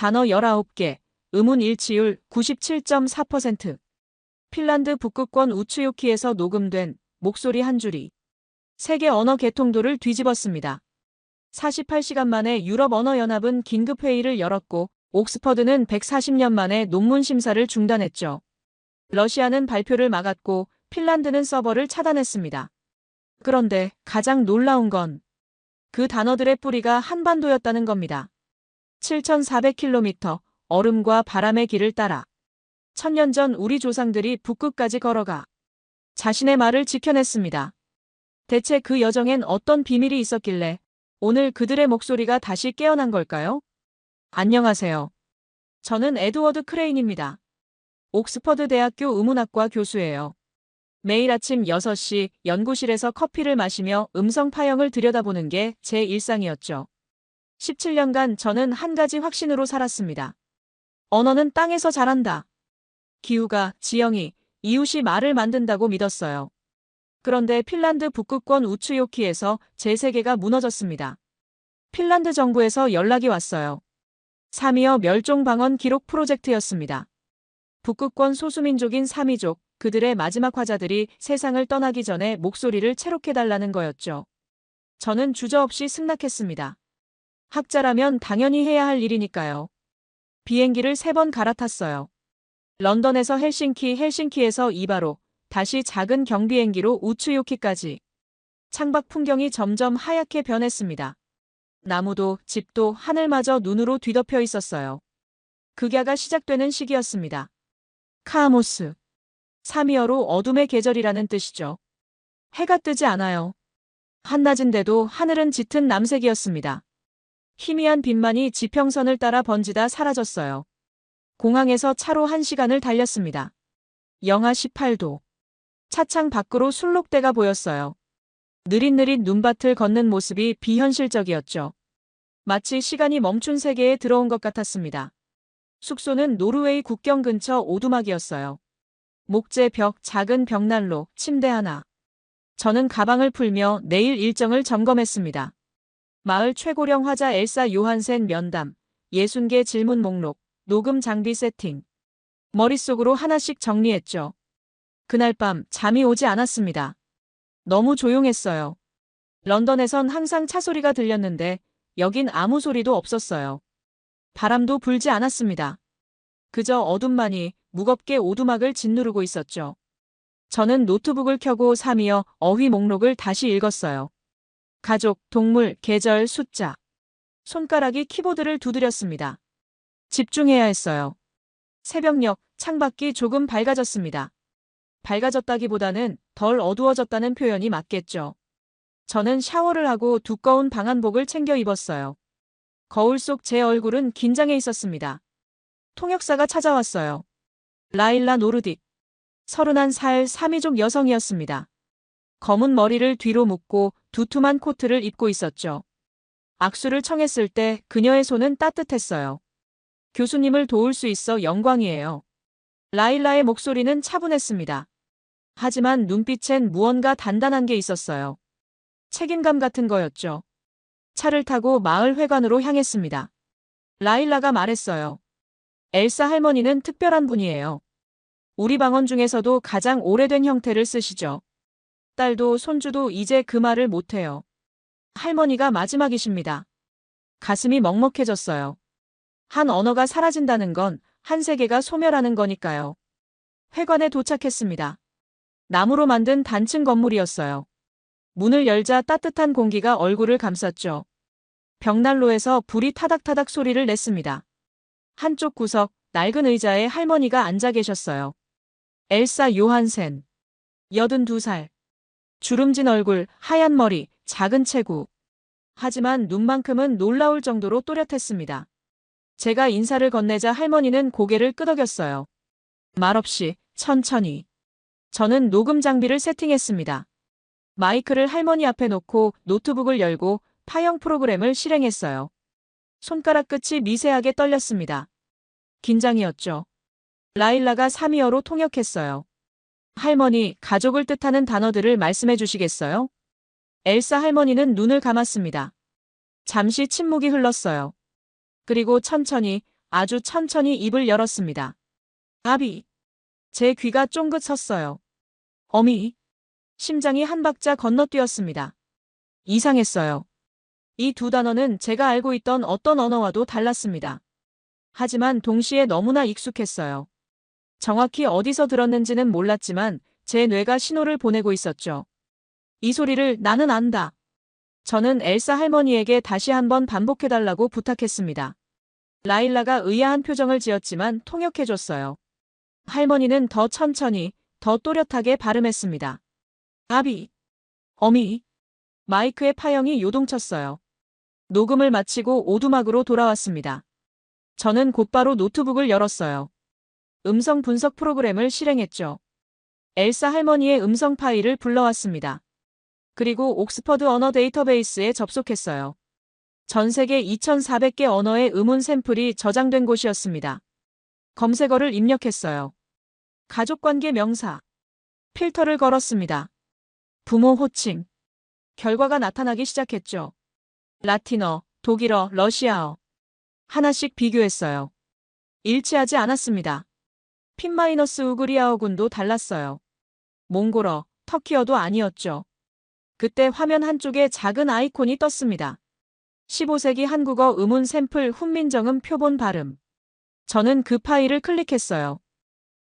단어 19개, 음운 일치율 97.4%. 핀란드 북극권 우츠요키에서 녹음된 목소리 한 줄이 세계 언어 개통도를 뒤집었습니다. 48시간 만에 유럽언어연합은 긴급회의를 열었고 옥스퍼드는 140년 만에 논문 심사를 중단했죠. 러시아는 발표를 막았고 핀란드는 서버를 차단했습니다. 그런데 가장 놀라운 건 그 단어들의 뿌리가 한반도였다는 겁니다. 7,400km 얼음과 바람의 길을 따라 1000년 전 우리 조상들이 북극까지 걸어가 자신의 말을 지켜냈습니다. 대체 그 여정엔 어떤 비밀이 있었길래 오늘 그들의 목소리가 다시 깨어난 걸까요? 안녕하세요. 저는 에드워드 크레인입니다. 옥스퍼드 대학교 음운학과 교수예요. 매일 아침 6시 연구실에서 커피를 마시며 음성 파형을 들여다보는 게 제 일상이었죠. 17년간 저는 한 가지 확신으로 살았습니다. 언어는 땅에서 자란다. 기후가, 지형이, 이웃이 말을 만든다고 믿었어요. 그런데 핀란드 북극권 우츠요키에서 제 세계가 무너졌습니다. 핀란드 정부에서 연락이 왔어요. 사미어 멸종 방언 기록 프로젝트였습니다. 북극권 소수민족인 사미족, 그들의 마지막 화자들이 세상을 떠나기 전에 목소리를 채록해달라는 거였죠. 저는 주저없이 승낙했습니다. 학자라면 당연히 해야 할 일이니까요. 비행기를 3번 갈아탔어요. 런던에서 헬싱키, 헬싱키에서 이바로, 다시 작은 경비행기로 우츠요키까지. 창밖 풍경이 점점 하얗게 변했습니다. 나무도, 집도, 하늘마저 눈으로 뒤덮여 있었어요. 극야가 시작되는 시기였습니다. 카아모스. 사미어로 어둠의 계절이라는 뜻이죠. 해가 뜨지 않아요. 한낮인데도 하늘은 짙은 남색이었습니다. 희미한 빛만이 지평선을 따라 번지다 사라졌어요. 공항에서 차로 1시간을 달렸습니다. 영하 18도. 차창 밖으로 술록대가 보였어요. 느릿느릿 눈밭을 걷는 모습이 비현실적이었죠. 마치 시간이 멈춘 세계에 들어온 것 같았습니다. 숙소는 노르웨이 국경 근처 오두막이었어요. 목재 벽, 작은 벽난로, 침대 하나. 저는 가방을 풀며 내일 일정을 점검했습니다. 마을 최고령 화자 엘사 요한센 면담, 60개 질문 목록, 녹음 장비 세팅. 머릿속으로 하나씩 정리했죠. 그날 밤 잠이 오지 않았습니다. 너무 조용했어요. 런던에선 항상 차 소리가 들렸는데 여긴 아무 소리도 없었어요. 바람도 불지 않았습니다. 그저 어둠만이 무겁게 오두막을 짓누르고 있었죠. 저는 노트북을 켜고 사미어 어휘 목록을 다시 읽었어요. 가족, 동물, 계절, 숫자. 손가락이 키보드를 두드렸습니다. 집중해야 했어요. 새벽녘, 창밖이 조금 밝아졌습니다. 밝아졌다기보다는 덜 어두워졌다는 표현이 맞겠죠. 저는 샤워를 하고 두꺼운 방한복을 챙겨 입었어요. 거울 속 제 얼굴은 긴장해 있었습니다. 통역사가 찾아왔어요. 라일라 노르딕. 31살 사미족 여성이었습니다. 검은 머리를 뒤로 묶고 두툼한 코트를 입고 있었죠. 악수를 청했을 때 그녀의 손은 따뜻했어요. 교수님을 도울 수 있어 영광이에요. 라일라의 목소리는 차분했습니다. 하지만 눈빛엔 무언가 단단한 게 있었어요. 책임감 같은 거였죠. 차를 타고 마을 회관으로 향했습니다. 라일라가 말했어요. 엘사 할머니는 특별한 분이에요. 우리 방언 중에서도 가장 오래된 형태를 쓰시죠. 딸도 손주도 이제 그 말을 못해요. 할머니가 마지막이십니다. 가슴이 먹먹해졌어요. 한 언어가 사라진다는 건 한 세계가 소멸하는 거니까요. 회관에 도착했습니다. 나무로 만든 단층 건물이었어요. 문을 열자 따뜻한 공기가 얼굴을 감쌌죠. 벽난로에서 불이 타닥타닥 소리를 냈습니다. 한쪽 구석, 낡은 의자에 할머니가 앉아 계셨어요. 엘사 요한센. 82살. 주름진 얼굴, 하얀 머리, 작은 체구. 하지만 눈만큼은 놀라울 정도로 또렷했습니다. 제가 인사를 건네자 할머니는 고개를 끄덕였어요. 말없이, 천천히. 저는 녹음 장비를 세팅했습니다. 마이크를 할머니 앞에 놓고 노트북을 열고 파형 프로그램을 실행했어요. 손가락 끝이 미세하게 떨렸습니다. 긴장이었죠. 라일라가 사미어로 통역했어요. 할머니, 가족을 뜻하는 단어들을 말씀해 주시겠어요? 엘사 할머니는 눈을 감았습니다. 잠시 침묵이 흘렀어요. 그리고 천천히 아주 천천히 입을 열었습니다. 아비. 제 귀가 쫑긋 섰어요. 어미. 심장이 한 박자 건너뛰었습니다. 이상했어요. 이 두 단어는 제가 알고 있던 어떤 언어와도 달랐습니다. 하지만 동시에 너무나 익숙했어요. 정확히 어디서 들었는지는 몰랐지만 제 뇌가 신호를 보내고 있었죠. 이 소리를 나는 안다. 저는 엘사 할머니에게 다시 한번 반복해달라고 부탁했습니다. 라일라가 의아한 표정을 지었지만 통역해줬어요. 할머니는 더 천천히, 더 또렷하게 발음했습니다. 아비. 어미. 마이크의 파형이 요동쳤어요. 녹음을 마치고 오두막으로 돌아왔습니다. 저는 곧바로 노트북을 열었어요. 음성 분석 프로그램을 실행했죠. 엘사 할머니의 음성 파일을 불러왔습니다. 그리고 옥스퍼드 언어 데이터베이스에 접속했어요. 전 세계 2,400개 언어의 음원 샘플이 저장된 곳이었습니다. 검색어를 입력했어요. 가족관계 명사. 필터를 걸었습니다. 부모 호칭. 결과가 나타나기 시작했죠. 라틴어, 독일어, 러시아어. 하나씩 비교했어요. 일치하지 않았습니다. 핀-우그리아어군도 달랐어요. 몽골어, 터키어도 아니었죠. 그때 화면 한쪽에 작은 아이콘이 떴습니다. 15세기 한국어 음운 샘플 훈민정음 표본 발음. 저는 그 파일을 클릭했어요.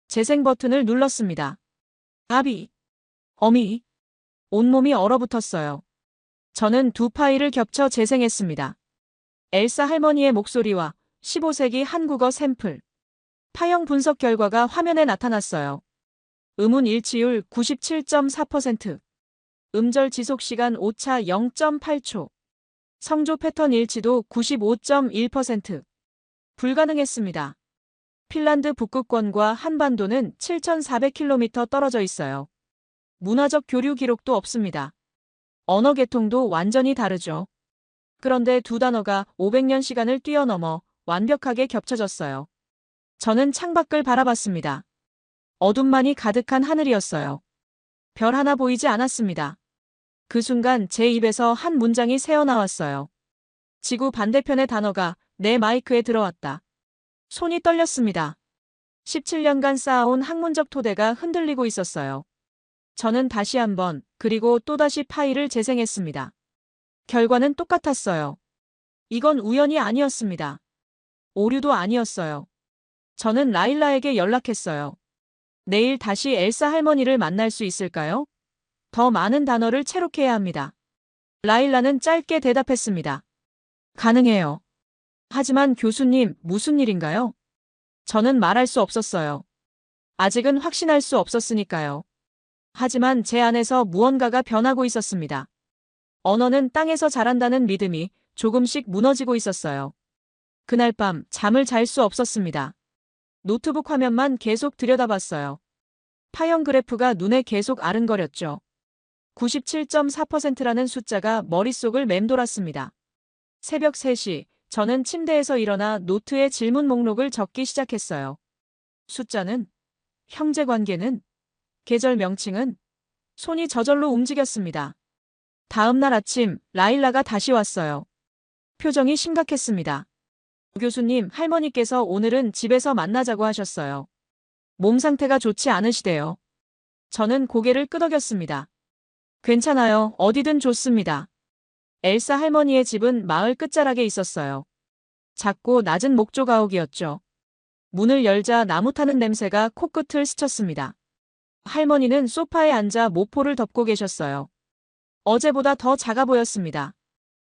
재생 버튼을 눌렀습니다. 아비. 어미. 온몸이 얼어붙었어요. 저는 두 파일을 겹쳐 재생했습니다. 엘사 할머니의 목소리와 15세기 한국어 샘플. 파형 분석 결과가 화면에 나타났어요. 음운 일치율 97.4%. 음절 지속시간 오차 0.8초. 성조 패턴 일치도 95.1%. 불가능했습니다. 핀란드 북극권과 한반도는 7,400km 떨어져 있어요. 문화적 교류 기록도 없습니다. 언어 계통도 완전히 다르죠. 그런데 두 단어가 500년 시간을 뛰어넘어 완벽하게 겹쳐졌어요. 저는 창밖을 바라봤습니다. 어둠만이 가득한 하늘이었어요. 별 하나 보이지 않았습니다. 그 순간 제 입에서 한 문장이 새어나왔어요. 지구 반대편의 단어가 내 마이크에 들어왔다. 손이 떨렸습니다. 17년간 쌓아온 학문적 토대가 흔들리고 있었어요. 저는 다시 한번 그리고 또다시 파일을 재생했습니다. 결과는 똑같았어요. 이건 우연이 아니었습니다. 오류도 아니었어요. 저는 라일라에게 연락했어요. 내일 다시 엘사 할머니를 만날 수 있을까요? 더 많은 단어를 체록해야 합니다. 라일라는 짧게 대답했습니다. 가능해요. 하지만 교수님, 무슨 일인가요? 저는 말할 수 없었어요. 아직은 확신할 수 없었으니까요. 하지만 제 안에서 무언가가 변하고 있었습니다. 언어는 땅에서 자란다는 믿음이 조금씩 무너지고 있었어요. 그날 밤 잠을 잘 수 없었습니다. 노트북 화면만 계속 들여다봤어요. 파형 그래프가 눈에 계속 아른거렸죠. 97.4%라는 숫자가 머릿속을 맴돌았습니다. 새벽 3시, 저는 침대에서 일어나 노트에 질문 목록을 적기 시작했어요. 숫자는, 형제관계는, 계절 명칭은, 손이 저절로 움직였습니다. 다음 날 아침, 라일라가 다시 왔어요. 표정이 심각했습니다. 교수님, 할머니께서 오늘은 집에서 만나자고 하셨어요. 몸 상태가 좋지 않으시대요. 저는 고개를 끄덕였습니다. 괜찮아요. 어디든 좋습니다. 엘사 할머니의 집은 마을 끝자락에 있었어요. 작고 낮은 목조 가옥이었죠. 문을 열자 나무 타는 냄새가 코끝을 스쳤습니다. 할머니는 소파에 앉아 모포를 덮고 계셨어요. 어제보다 더 작아 보였습니다.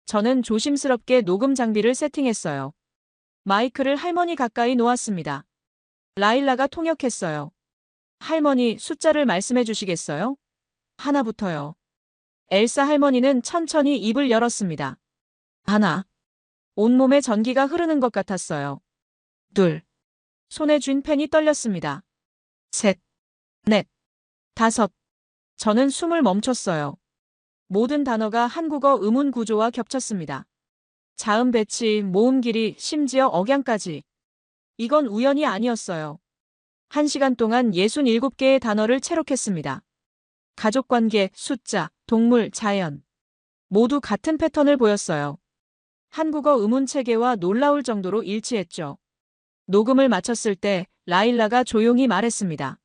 저는 조심스럽게 녹음 장비를 세팅했어요. 마이크를 할머니 가까이 놓았습니다. 라일라가 통역했어요. 할머니, 숫자를 말씀해 주시겠어요? 하나부터요. 엘사 할머니는 천천히 입을 열었습니다. 하나. 온몸에 전기가 흐르는 것 같았어요. 둘. 손에 쥔 펜이 떨렸습니다. 셋. 넷. 다섯. 저는 숨을 멈췄어요. 모든 단어가 한국어 음운 구조와 겹쳤습니다. 자음 배치, 모음 길이, 심지어 억양까지. 이건 우연이 아니었어요. 1시간 동안 67개의 단어를 체록했습니다. 가족관계, 숫자, 동물, 자연. 모두 같은 패턴을 보였어요. 한국어 음운 체계와 놀라울 정도로 일치했죠. 녹음을 마쳤을 때 라일라가 조용히 말했습니다.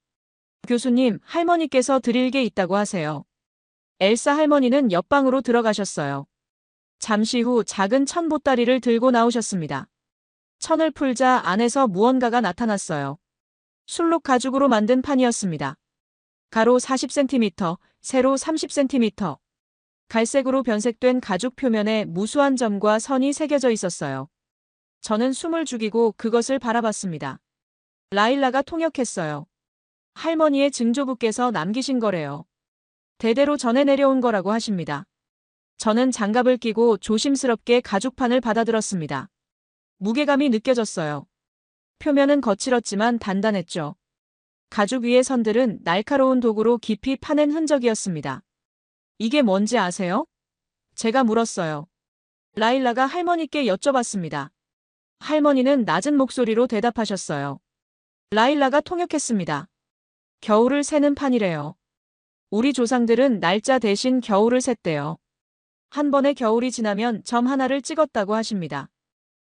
교수님, 할머니께서 드릴 게 있다고 하세요. 엘사 할머니는 옆방으로 들어가셨어요. 잠시 후 작은 천 보따리를 들고 나오셨습니다. 천을 풀자 안에서 무언가가 나타났어요. 술록 가죽으로 만든 판이었습니다. 가로 40cm, 세로 30cm. 갈색으로 변색된 가죽 표면에 무수한 점과 선이 새겨져 있었어요. 저는 숨을 죽이고 그것을 바라봤습니다. 라일라가 통역했어요. 할머니의 증조부께서 남기신 거래요. 대대로 전해 내려온 거라고 하십니다. 저는 장갑을 끼고 조심스럽게 가죽판을 받아들었습니다. 무게감이 느껴졌어요. 표면은 거칠었지만 단단했죠. 가죽 위의 선들은 날카로운 도구로 깊이 파낸 흔적이었습니다. 이게 뭔지 아세요? 제가 물었어요. 라일라가 할머니께 여쭤봤습니다. 할머니는 낮은 목소리로 대답하셨어요. 라일라가 통역했습니다. 겨울을 세는 판이래요. 우리 조상들은 날짜 대신 겨울을 셌대요. 한 번의 겨울이 지나면 점 하나를 찍었다고 하십니다.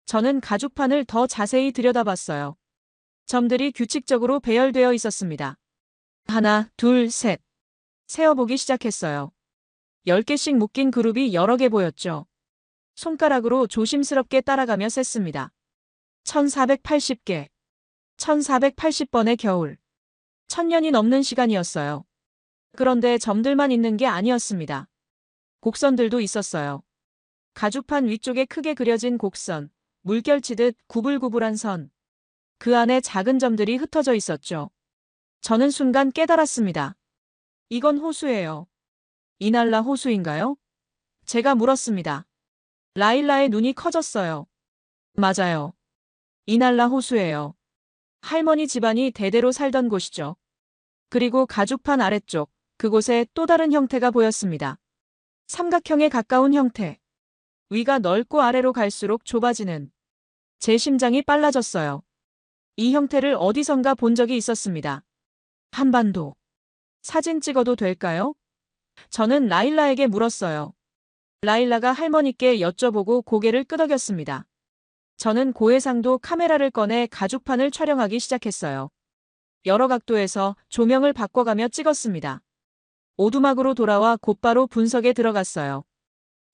저는 가죽판을 더 자세히 들여다봤어요. 점들이 규칙적으로 배열되어 있었습니다. 하나, 둘, 셋. 세어보기 시작했어요. 10개씩 묶인 그룹이 여러 개 보였죠. 손가락으로 조심스럽게 따라가며 셌습니다. 1480개. 1480번의 겨울. 1000년이 넘는 시간이었어요. 그런데 점들만 있는 게 아니었습니다. 곡선들도 있었어요. 가죽판 위쪽에 크게 그려진 곡선, 물결치듯 구불구불한 선. 그 안에 작은 점들이 흩어져 있었죠. 저는 순간 깨달았습니다. 이건 호수예요. 이날라 호수인가요? 제가 물었습니다. 라일라의 눈이 커졌어요. 맞아요. 이날라 호수예요. 할머니 집안이 대대로 살던 곳이죠. 그리고 가죽판 아래쪽, 그곳에 또 다른 형태가 보였습니다. 삼각형에 가까운 형태. 위가 넓고 아래로 갈수록 좁아지는. 제 심장이 빨라졌어요. 이 형태를 어디선가 본 적이 있었습니다. 한반도. 사진 찍어도 될까요? 저는 라일라에게 물었어요. 라일라가 할머니께 여쭤보고 고개를 끄덕였습니다. 저는 고해상도 카메라를 꺼내 가죽판을 촬영하기 시작했어요. 여러 각도에서 조명을 바꿔가며 찍었습니다. 오두막으로 돌아와 곧바로 분석에 들어갔어요.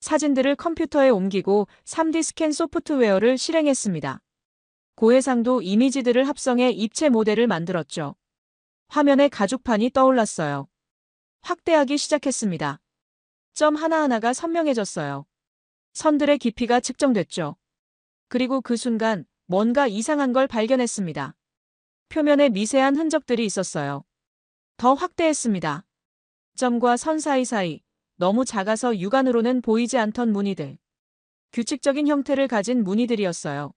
사진들을 컴퓨터에 옮기고 3D 스캔 소프트웨어를 실행했습니다. 고해상도 이미지들을 합성해 입체 모델을 만들었죠. 화면에 가죽판이 떠올랐어요. 확대하기 시작했습니다. 점 하나하나가 선명해졌어요. 선들의 깊이가 측정됐죠. 그리고 그 순간 뭔가 이상한 걸 발견했습니다. 표면에 미세한 흔적들이 있었어요. 더 확대했습니다. 점과 선 사이사이 너무 작아서 육안으로는 보이지 않던 무늬들. 규칙적인 형태를 가진 무늬들이었어요.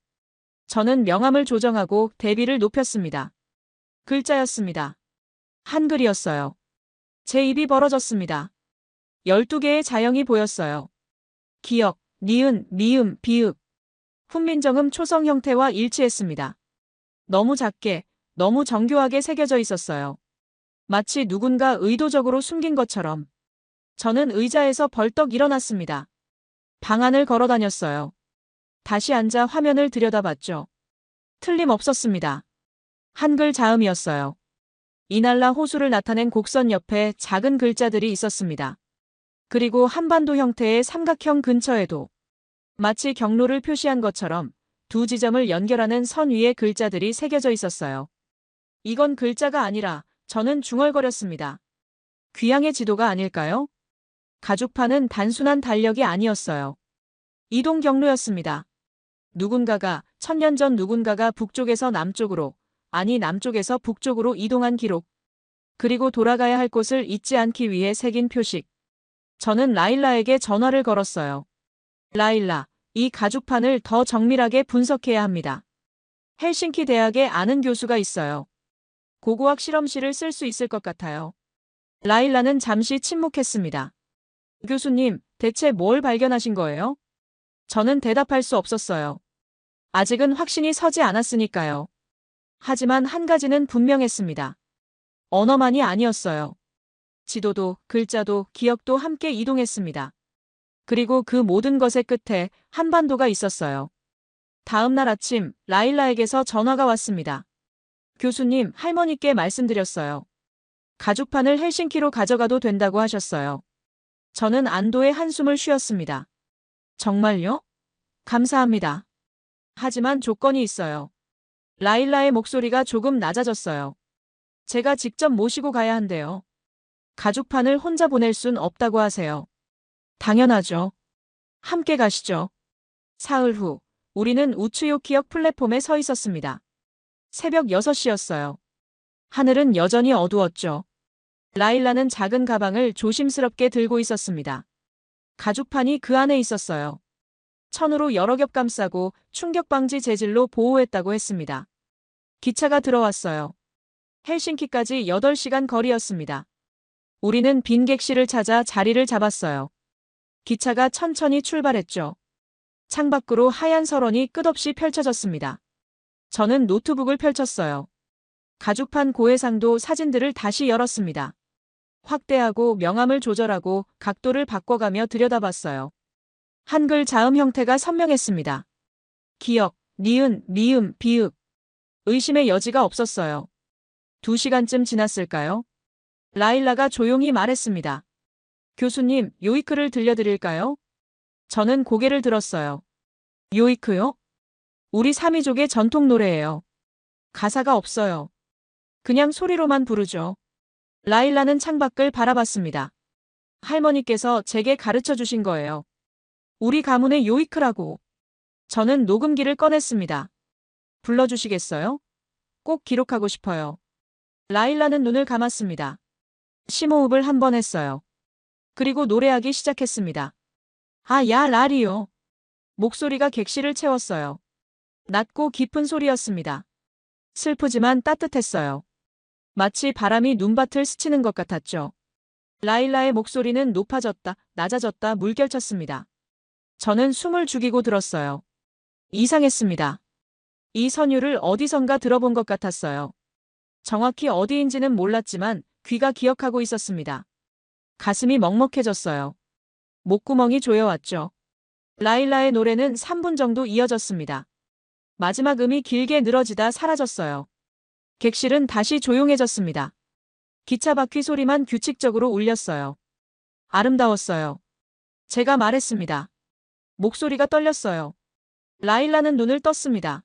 저는 명암을 조정하고 대비를 높였습니다. 글자였습니다. 한글이었어요. 제 입이 벌어졌습니다. 12개의 자형이 보였어요. 기역, 니은, 미음, 비읍. 훈민정음 초성 형태와 일치했습니다. 너무 작게, 너무 정교하게 새겨져 있었어요. 마치 누군가 의도적으로 숨긴 것처럼. 저는 의자에서 벌떡 일어났습니다. 방안을 걸어 다녔어요. 다시 앉아 화면을 들여다봤죠. 틀림없었습니다. 한글 자음이었어요. 이날라 호수를 나타낸 곡선 옆에 작은 글자들이 있었습니다. 그리고 한반도 형태의 삼각형 근처에도 마치 경로를 표시한 것처럼 두 지점을 연결하는 선 위에 글자들이 새겨져 있었어요. 이건 글자가 아니라 저는 중얼거렸습니다. 귀향의 지도가 아닐까요? 가죽판은 단순한 달력이 아니었어요. 이동 경로였습니다. 누군가가 1000년 전 누군가가 북쪽에서 남쪽으로, 아니 남쪽에서 북쪽으로 이동한 기록. 그리고 돌아가야 할 곳을 잊지 않기 위해 새긴 표식. 저는 라일라에게 전화를 걸었어요. 라일라, 이 가죽판을 더 정밀하게 분석해야 합니다. 헬싱키 대학에 아는 교수가 있어요. 고고학 실험실을 쓸 수 있을 것 같아요. 라일라는 잠시 침묵했습니다. 교수님, 대체 뭘 발견하신 거예요? 저는 대답할 수 없었어요. 아직은 확신이 서지 않았으니까요. 하지만 한 가지는 분명했습니다. 언어만이 아니었어요. 지도도, 글자도, 기억도 함께 이동했습니다. 그리고 그 모든 것의 끝에 한반도가 있었어요. 다음 날 아침 라일라에게서 전화가 왔습니다. 교수님, 할머니께 말씀드렸어요. 가죽판을 헬싱키로 가져가도 된다고 하셨어요. 저는 안도의 한숨을 쉬었습니다. 정말요? 감사합니다. 하지만 조건이 있어요. 라일라의 목소리가 조금 낮아졌어요. 제가 직접 모시고 가야 한대요. 가죽판을 혼자 보낼 순 없다고 하세요. 당연하죠. 함께 가시죠. 사흘 후, 우리는 우츠요키역 플랫폼에 서 있었습니다. 새벽 6시였어요. 하늘은 여전히 어두웠죠. 라일라는 작은 가방을 조심스럽게 들고 있었습니다. 가죽판이 그 안에 있었어요. 천으로 여러 겹 감싸고 충격방지 재질로 보호했다고 했습니다. 기차가 들어왔어요. 헬싱키까지 8시간 거리였습니다. 우리는 빈 객실을 찾아 자리를 잡았어요. 기차가 천천히 출발했죠. 창밖으로 하얀 설원이 끝없이 펼쳐졌습니다. 저는 노트북을 펼쳤어요. 가죽판 고해상도 사진들을 다시 열었습니다. 확대하고 명암을 조절하고 각도를 바꿔가며 들여다봤어요. 한글 자음 형태가 선명했습니다. 기역, 니은, 미음, 비읍. 의심의 여지가 없었어요. 2시간쯤 지났을까요? 라일라가 조용히 말했습니다. 교수님, 요이크를 들려드릴까요? 저는 고개를 들었어요. 요이크요? 우리 사미족의 전통 노래예요. 가사가 없어요. 그냥 소리로만 부르죠. 라일라는 창밖을 바라봤습니다. 할머니께서 제게 가르쳐 주신 거예요. 우리 가문의 요이크라고. 저는 녹음기를 꺼냈습니다. 불러주시겠어요? 꼭 기록하고 싶어요. 라일라는 눈을 감았습니다. 심호흡을 한 번 했어요. 그리고 노래하기 시작했습니다. 아, 야, 라리요. 목소리가 객실을 채웠어요. 낮고 깊은 소리였습니다. 슬프지만 따뜻했어요. 마치 바람이 눈밭을 스치는 것 같았죠. 라일라의 목소리는 높아졌다, 낮아졌다 물결쳤습니다. 저는 숨을 죽이고 들었어요. 이상했습니다. 이 선율을 어디선가 들어본 것 같았어요. 정확히 어디인지는 몰랐지만 귀가 기억하고 있었습니다. 가슴이 먹먹해졌어요. 목구멍이 조여왔죠. 라일라의 노래는 3분 정도 이어졌습니다. 마지막 음이 길게 늘어지다 사라졌어요. 객실은 다시 조용해졌습니다. 기차 바퀴 소리만 규칙적으로 울렸어요. 아름다웠어요. 제가 말했습니다. 목소리가 떨렸어요. 라일라는 눈을 떴습니다.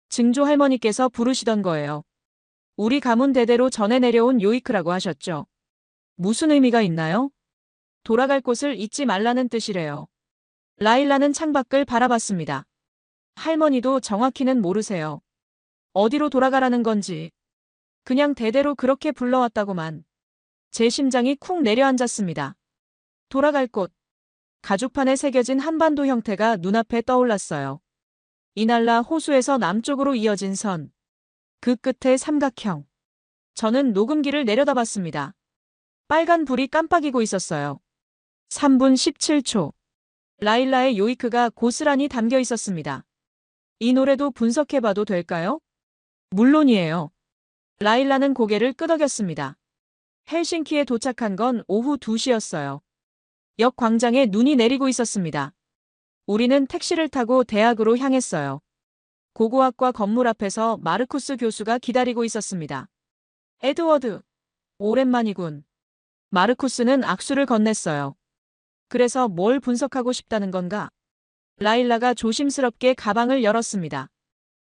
증조 할머니께서 부르시던 거예요. 우리 가문 대대로 전해 내려온 요이크라고 하셨죠. 무슨 의미가 있나요? 돌아갈 곳을 잊지 말라는 뜻이래요. 라일라는 창밖을 바라봤습니다. 할머니도 정확히는 모르세요. 어디로 돌아가라는 건지. 그냥 대대로 그렇게 불러왔다고만. 제 심장이 쿵 내려앉았습니다. 돌아갈 곳. 가죽판에 새겨진 한반도 형태가 눈앞에 떠올랐어요. 이날라 호수에서 남쪽으로 이어진 선. 그 끝에 삼각형. 저는 녹음기를 내려다봤습니다. 빨간 불이 깜빡이고 있었어요. 3분 17초. 라일라의 요이크가 고스란히 담겨 있었습니다. 이 노래도 분석해봐도 될까요? 물론이에요. 라일라는 고개를 끄덕였습니다. 헬싱키에 도착한 건 오후 2시였어요. 역 광장에 눈이 내리고 있었습니다. 우리는 택시를 타고 대학으로 향했어요. 고고학과 건물 앞에서 마르쿠스 교수가 기다리고 있었습니다. 에드워드, 오랜만이군. 마르쿠스는 악수를 건넸어요. 그래서 뭘 분석하고 싶다는 건가? 라일라가 조심스럽게 가방을 열었습니다.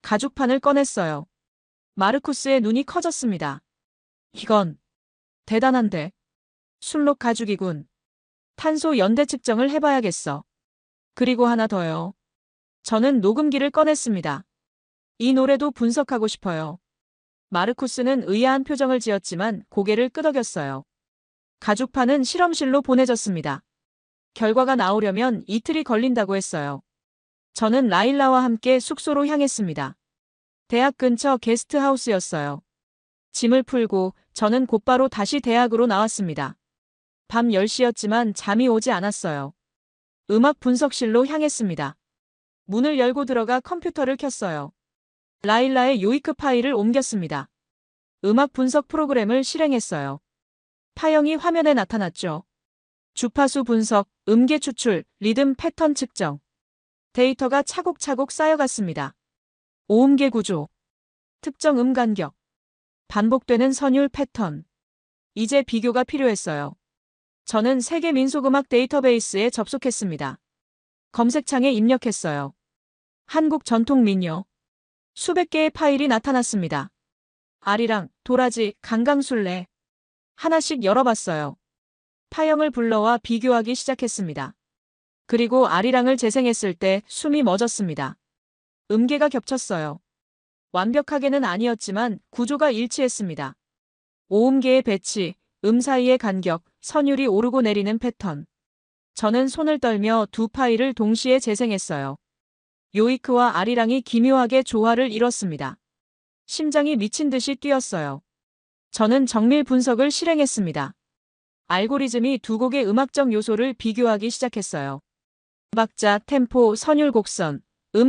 가죽판을 꺼냈어요. 마르쿠스의 눈이 커졌습니다. 이건 대단한데. 술록 가죽이군. 탄소 연대 측정을 해봐야겠어. 그리고 하나 더요. 저는 녹음기를 꺼냈습니다. 이 노래도 분석하고 싶어요. 마르쿠스는 의아한 표정을 지었지만 고개를 끄덕였어요. 가죽판은 실험실로 보내졌습니다. 결과가 나오려면 이틀이 걸린다고 했어요. 저는 라일라와 함께 숙소로 향했습니다. 대학 근처 게스트하우스였어요. 짐을 풀고 저는 곧바로 다시 대학으로 나왔습니다. 밤 10시였지만 잠이 오지 않았어요. 음악 분석실로 향했습니다. 문을 열고 들어가 컴퓨터를 켰어요. 라일라의 요이크 파일을 옮겼습니다. 음악 분석 프로그램을 실행했어요. 파형이 화면에 나타났죠. 주파수 분석, 음계 추출, 리듬 패턴 측정. 데이터가 차곡차곡 쌓여갔습니다. 오음계 구조, 특정 간격, 반복되는 선율 패턴. 이제 비교가 필요했어요. 저는 세계 민속음악 데이터베이스에 접속했습니다. 검색창에 입력했어요. 한국 전통 민요. 수백 개의 파일이 나타났습니다. 아리랑, 도라지, 강강술래. 하나씩 열어봤어요. 파형을 불러와 비교하기 시작했습니다. 그리고 아리랑을 재생했을 때 숨이 멎었습니다. 음계가 겹쳤어요. 완벽하게는 아니었지만 구조가 일치했습니다. 오음계의 배치, 사이의 간격, 선율이 오르고 내리는 패턴. 저는 손을 떨며 두 파일을 동시에 재생했어요. 요이크와 아리랑이 기묘하게 조화를 이뤘습니다. 심장이 미친 듯이 뛰었어요. 저는 정밀 분석을 실행했습니다. 알고리즘이 두 곡의 음악적 요소를 비교하기 시작했어요. 박자, 템포, 선율 곡선,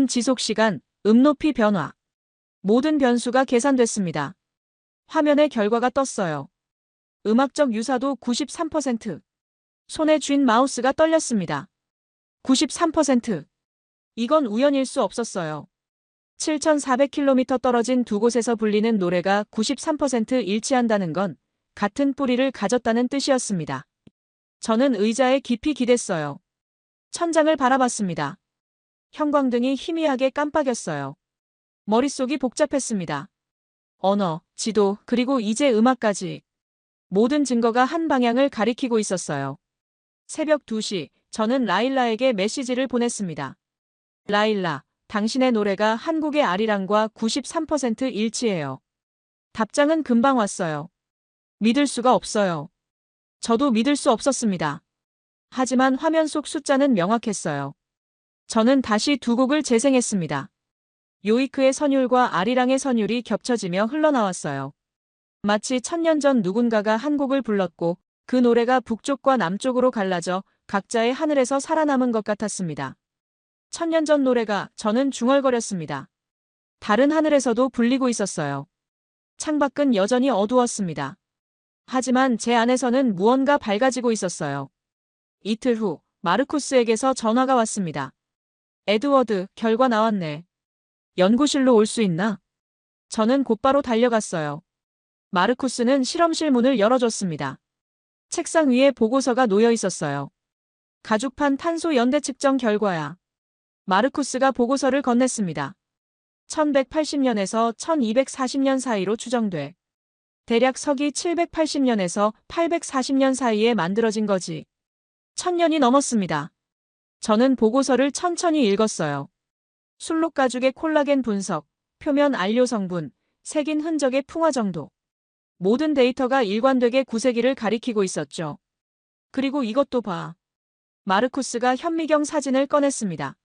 지속 시간, 높이 변화. 모든 변수가 계산됐습니다. 화면에 결과가 떴어요. 음악적 유사도 93%. 손에 쥔 마우스가 떨렸습니다. 93%. 이건 우연일 수 없었어요. 7,400km 떨어진 두 곳에서 불리는 노래가 93% 일치한다는 건 같은 뿌리를 가졌다는 뜻이었습니다. 저는 의자에 깊이 기댔어요. 천장을 바라봤습니다. 형광등이 희미하게 깜빡였어요. 머릿속이 복잡했습니다. 언어, 지도, 그리고 이제 음악까지. 모든 증거가 한 방향을 가리키고 있었어요. 새벽 2시, 저는 라일라에게 메시지를 보냈습니다. 라일라, 당신의 노래가 한국의 아리랑과 93% 일치해요. 답장은 금방 왔어요. 믿을 수가 없어요. 저도 믿을 수 없었습니다. 하지만 화면 속 숫자는 명확했어요. 저는 다시 두 곡을 재생했습니다. 요이크의 선율과 아리랑의 선율이 겹쳐지며 흘러나왔어요. 마치 1000년 전 누군가가 한 곡을 불렀고 그 노래가 북쪽과 남쪽으로 갈라져 각자의 하늘에서 살아남은 것 같았습니다. 1000년 전 노래가 저는 중얼거렸습니다. 다른 하늘에서도 불리고 있었어요. 창밖은 여전히 어두웠습니다. 하지만 제 안에서는 무언가 밝아지고 있었어요. 이틀 후 마르쿠스에게서 전화가 왔습니다. 에드워드, 결과 나왔네. 연구실로 올 수 있나? 저는 곧바로 달려갔어요. 마르쿠스는 실험실 문을 열어줬습니다. 책상 위에 보고서가 놓여 있었어요. 가죽판 탄소 연대 측정 결과야. 마르쿠스가 보고서를 건넸습니다. 1180년에서 1240년 사이로 추정돼. 대략 서기 780년에서 840년 사이에 만들어진 거지. 1000년이 넘었습니다. 저는 보고서를 천천히 읽었어요. 술록 가죽의 콜라겐 분석, 표면 안료 성분, 색인 흔적의 풍화 정도. 모든 데이터가 일관되게 구세기를 가리키고 있었죠. 그리고 이것도 봐. 마르쿠스가 현미경 사진을 꺼냈습니다.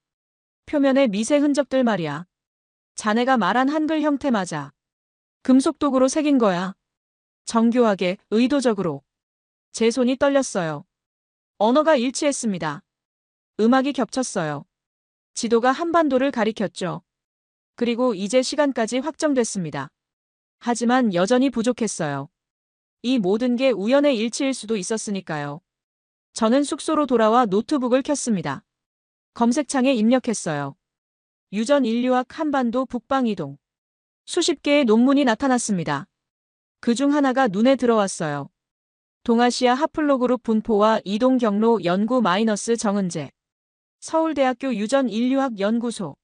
표면의 미세 흔적들 말이야. 자네가 말한 한글 형태 맞아. 금속 도구로 새긴 거야. 정교하게, 의도적으로. 제 손이 떨렸어요. 언어가 일치했습니다. 음악이 겹쳤어요. 지도가 한반도를 가리켰죠. 그리고 이제 시간까지 확정됐습니다. 하지만 여전히 부족했어요. 이 모든 게 우연의 일치일 수도 있었으니까요. 저는 숙소로 돌아와 노트북을 켰습니다. 검색창에 입력했어요. 유전 인류학 한반도 북방 이동. 수십 개의 논문이 나타났습니다. 그중 하나가 눈에 들어왔어요. 동아시아 하플로그룹 분포와 이동 경로 연구 정은재. 서울대학교 유전 인류학 연구소.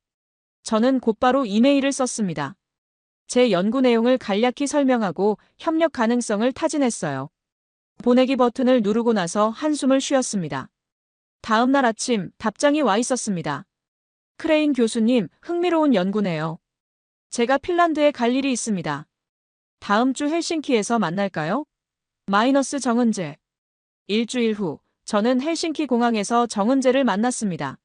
저는 곧바로 이메일을 썼습니다. 제 연구 내용을 간략히 설명하고 협력 가능성을 타진했어요. 보내기 버튼을 누르고 나서 한숨을 쉬었습니다. 다음 날 아침 답장이 와 있었습니다. 크레인 교수님, 흥미로운 연구네요. 제가 핀란드에 갈 일이 있습니다. 다음 주 헬싱키에서 만날까요? 정은재. 일주일 후, 저는 헬싱키 공항에서 정은재를 만났습니다.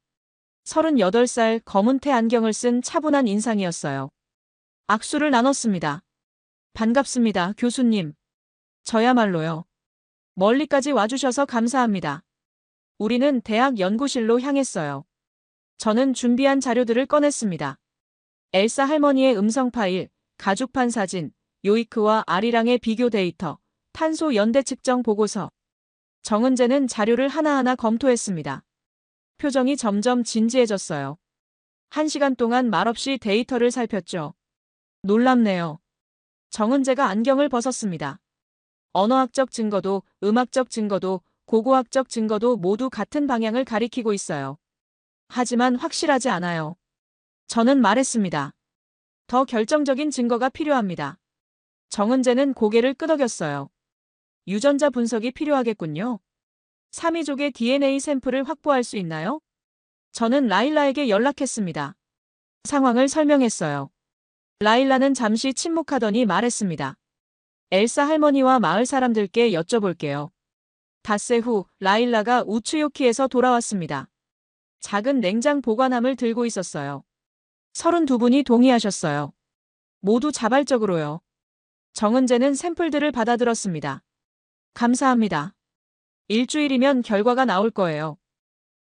38살 검은 테 안경을 쓴 차분한 인상이었어요. 악수를 나눴습니다. 반갑습니다, 교수님. 저야말로요. 멀리까지 와주셔서 감사합니다. 우리는 대학 연구실로 향했어요. 저는 준비한 자료들을 꺼냈습니다. 엘사 할머니의 음성 파일, 가죽판 사진, 요이크와 아리랑의 비교 데이터, 탄소 연대 측정 보고서. 정은재는 자료를 하나하나 검토했습니다. 표정이 점점 진지해졌어요. 1시간 동안 말없이 데이터를 살폈죠. 놀랍네요. 정은재가 안경을 벗었습니다. 언어학적 증거도, 음악적 증거도, 고고학적 증거도 모두 같은 방향을 가리키고 있어요. 하지만 확실하지 않아요. 저는 말했습니다. 더 결정적인 증거가 필요합니다. 정은재는 고개를 끄덕였어요. 유전자 분석이 필요하겠군요. 삼이족의 DNA 샘플을 확보할 수 있나요? 저는 라일라에게 연락했습니다. 상황을 설명했어요. 라일라는 잠시 침묵하더니 말했습니다. 엘사 할머니와 마을 사람들께 여쭤볼게요. 닷새 후 라일라가 우츠요키에서 돌아왔습니다. 작은 냉장 보관함을 들고 있었어요. 32분이 동의하셨어요. 모두 자발적으로요. 정은재는 샘플들을 받아들었습니다. 감사합니다. 일주일이면 결과가 나올 거예요.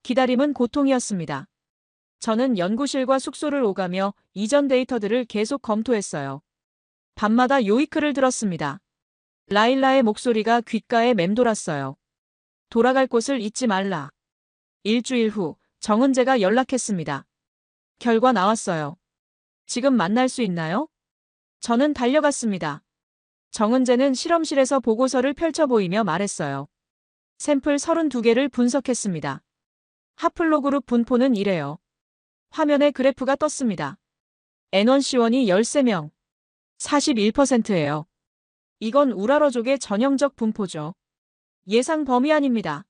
기다림은 고통이었습니다. 저는 연구실과 숙소를 오가며 이전 데이터들을 계속 검토했어요. 밤마다 요이크를 들었습니다. 라일라의 목소리가 귓가에 맴돌았어요. 돌아갈 곳을 잊지 말라. 일주일 후 정은재가 연락했습니다. 결과 나왔어요. 지금 만날 수 있나요? 저는 달려갔습니다. 정은재는 실험실에서 보고서를 펼쳐 보이며 말했어요. 샘플 32개를 분석했습니다. 하플로그룹 분포는 이래요. 화면에 그래프가 떴습니다. N1C1이 13명, 41%예요. 이건 우라러족의 전형적 분포죠. 예상 범위 아닙니다.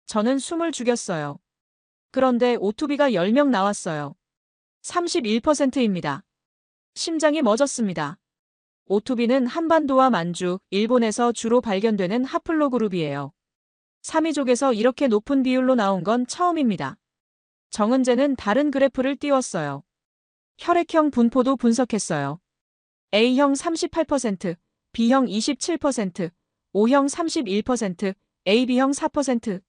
저는 숨을 죽였어요. 그런데 오투비가 10명 나왔어요. 31%입니다. 심장이 멎었습니다. 오투비는 한반도와 만주, 일본에서 주로 발견되는 하플로그룹이에요. 삼이족에서 이렇게 높은 비율로 나온 건 처음입니다. 정은재는 다른 그래프를 띄웠어요. 혈액형 분포도 분석했어요. A형 38%, B형 27%, O형 31%, AB형 4%.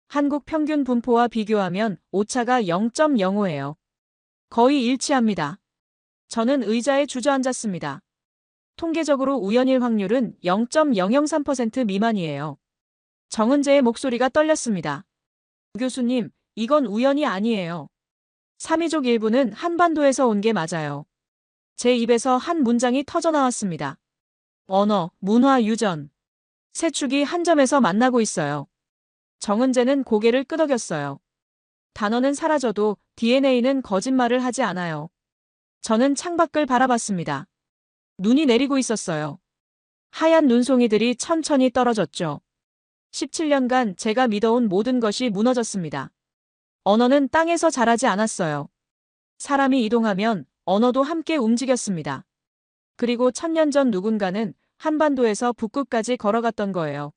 한국 평균 분포와 비교하면 오차가 0.05예요. 거의 일치합니다. 저는 의자에 주저앉았습니다. 통계적으로 우연일 확률은 0.003% 미만이에요. 정은재의 목소리가 떨렸습니다. 교수님, 이건 우연이 아니에요. 삼이족 일부는 한반도에서 온 게 맞아요. 제 입에서 한 문장이 터져나왔습니다. 언어, 문화, 유전. 세 축이 한 점에서 만나고 있어요. 정은재는 고개를 끄덕였어요. 단어는 사라져도 DNA는 거짓말을 하지 않아요. 저는 창밖을 바라봤습니다. 눈이 내리고 있었어요. 하얀 눈송이들이 천천히 떨어졌죠. 17년간 제가 믿어온 모든 것이 무너졌습니다. 언어는 땅에서 자라지 않았어요. 사람이 이동하면 언어도 함께 움직였습니다. 그리고 1000년 전 누군가는 한반도에서 북극까지 걸어갔던 거예요.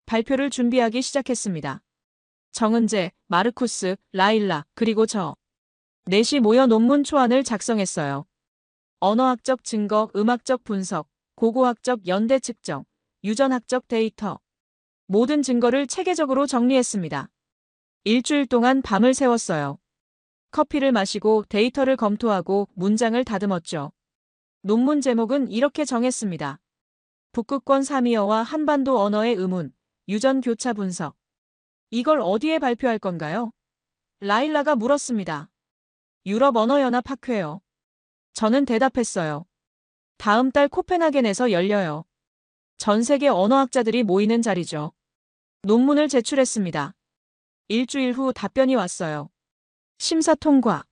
발표를 준비하기 시작했습니다. 정은재, 마르쿠스, 라일라, 그리고 저. 넷이 모여 논문 초안을 작성했어요. 언어학적 증거, 음악적 분석, 고고학적 연대 측정, 유전학적 데이터. 모든 증거를 체계적으로 정리했습니다. 일주일 동안 밤을 새웠어요. 커피를 마시고 데이터를 검토하고 문장을 다듬었죠. 논문 제목은 이렇게 정했습니다. 북극권 사미어와 한반도 언어의 의문, 유전 교차 분석. 이걸 어디에 발표할 건가요? 라일라가 물었습니다. 유럽 언어연합 학회요. 저는 대답했어요. 다음 달 코펜하겐에서 열려요. 전 세계 언어학자들이 모이는 자리죠. 논문을 제출했습니다. 일주일 후 답변이 왔어요. 심사 통과.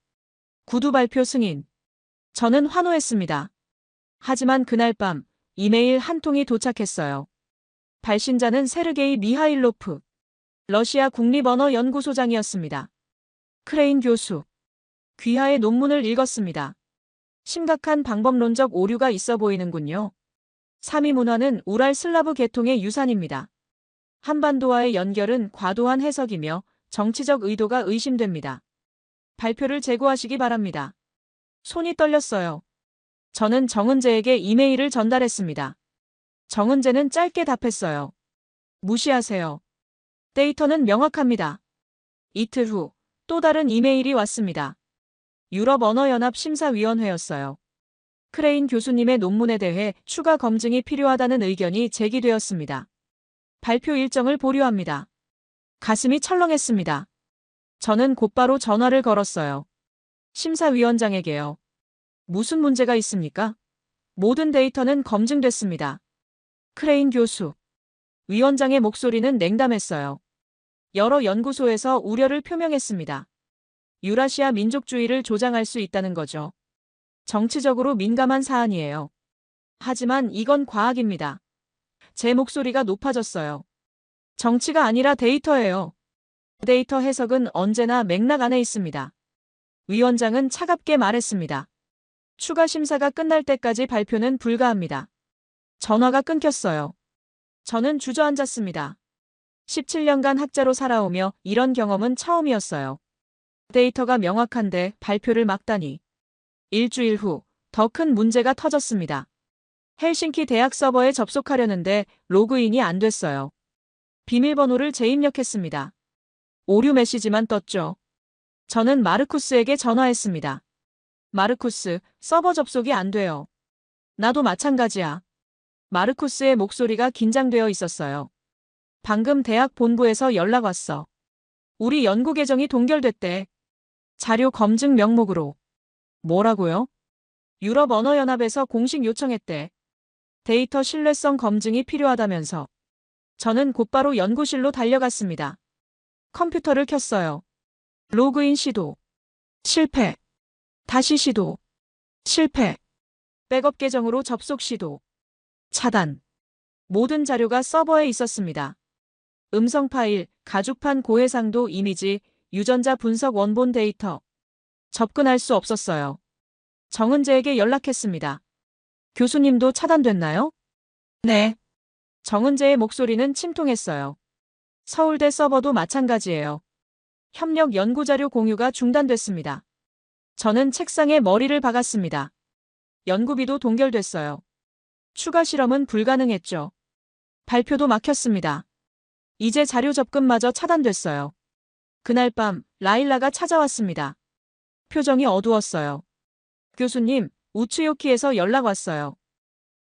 구두 발표 승인. 저는 환호했습니다. 하지만 그날 밤 이메일 한 통이 도착했어요. 발신자는 세르게이 미하일로프. 러시아 국립언어연구소장이었습니다. 크레인 교수. 귀하의 논문을 읽었습니다. 심각한 방법론적 오류가 있어 보이는군요. 사미 문화는 우랄 슬라브 계통의 유산입니다. 한반도와의 연결은 과도한 해석이며 정치적 의도가 의심됩니다. 발표를 제고하시기 바랍니다. 손이 떨렸어요. 저는 정은재에게 이메일을 전달했습니다. 정은재는 짧게 답했어요. 무시하세요. 데이터는 명확합니다. 이틀 후 또 다른 이메일이 왔습니다. 유럽 언어연합 심사위원회였어요. 크레인 교수님의 논문에 대해 추가 검증이 필요하다는 의견이 제기되었습니다. 발표 일정을 보류합니다. 가슴이 철렁했습니다. 저는 곧바로 전화를 걸었어요. 심사위원장에게요. 무슨 문제가 있습니까? 모든 데이터는 검증됐습니다. 크레인 교수. 위원장의 목소리는 냉담했어요. 여러 연구소에서 우려를 표명했습니다. 유라시아 민족주의를 조장할 수 있다는 거죠. 정치적으로 민감한 사안이에요. 하지만 이건 과학입니다. 제 목소리가 높아졌어요. 정치가 아니라 데이터예요. 데이터 해석은 언제나 맥락 안에 있습니다. 위원장은 차갑게 말했습니다. 추가 심사가 끝날 때까지 발표는 불가합니다. 전화가 끊겼어요. 저는 주저앉았습니다. 17년간 학자로 살아오며 이런 경험은 처음이었어요. 데이터가 명확한데 발표를 막다니. 일주일 후 더 큰 문제가 터졌습니다. 헬싱키 대학 서버에 접속하려는데 로그인이 안 됐어요. 비밀번호를 재입력했습니다. 오류 메시지만 떴죠. 저는 마르쿠스에게 전화했습니다. 마르쿠스, 서버 접속이 안 돼요. 나도 마찬가지야. 마르쿠스의 목소리가 긴장되어 있었어요. 방금 대학 본부에서 연락 왔어. 우리 연구 계정이 동결됐대. 자료 검증 명목으로. 뭐라고요? 유럽 언어연합에서 공식 요청했대. 데이터 신뢰성 검증이 필요하다면서. 저는 곧바로 연구실로 달려갔습니다. 컴퓨터를 켰어요. 로그인 시도. 실패. 다시 시도. 실패. 백업 계정으로 접속 시도. 차단. 모든 자료가 서버에 있었습니다. 음성 파일, 가죽판 고해상도 이미지, 유전자 분석 원본 데이터. 접근할 수 없었어요. 정은재에게 연락했습니다. 교수님도 차단됐나요? 네. 정은재의 목소리는 침통했어요. 서울대 서버도 마찬가지예요. 협력 연구자료 공유가 중단됐습니다. 저는 책상에 머리를 박았습니다. 연구비도 동결됐어요. 추가 실험은 불가능했죠. 발표도 막혔습니다. 이제 자료 접근마저 차단됐어요. 그날 밤 라일라가 찾아왔습니다. 표정이 어두웠어요. 교수님, 우츠요키에서 연락 왔어요.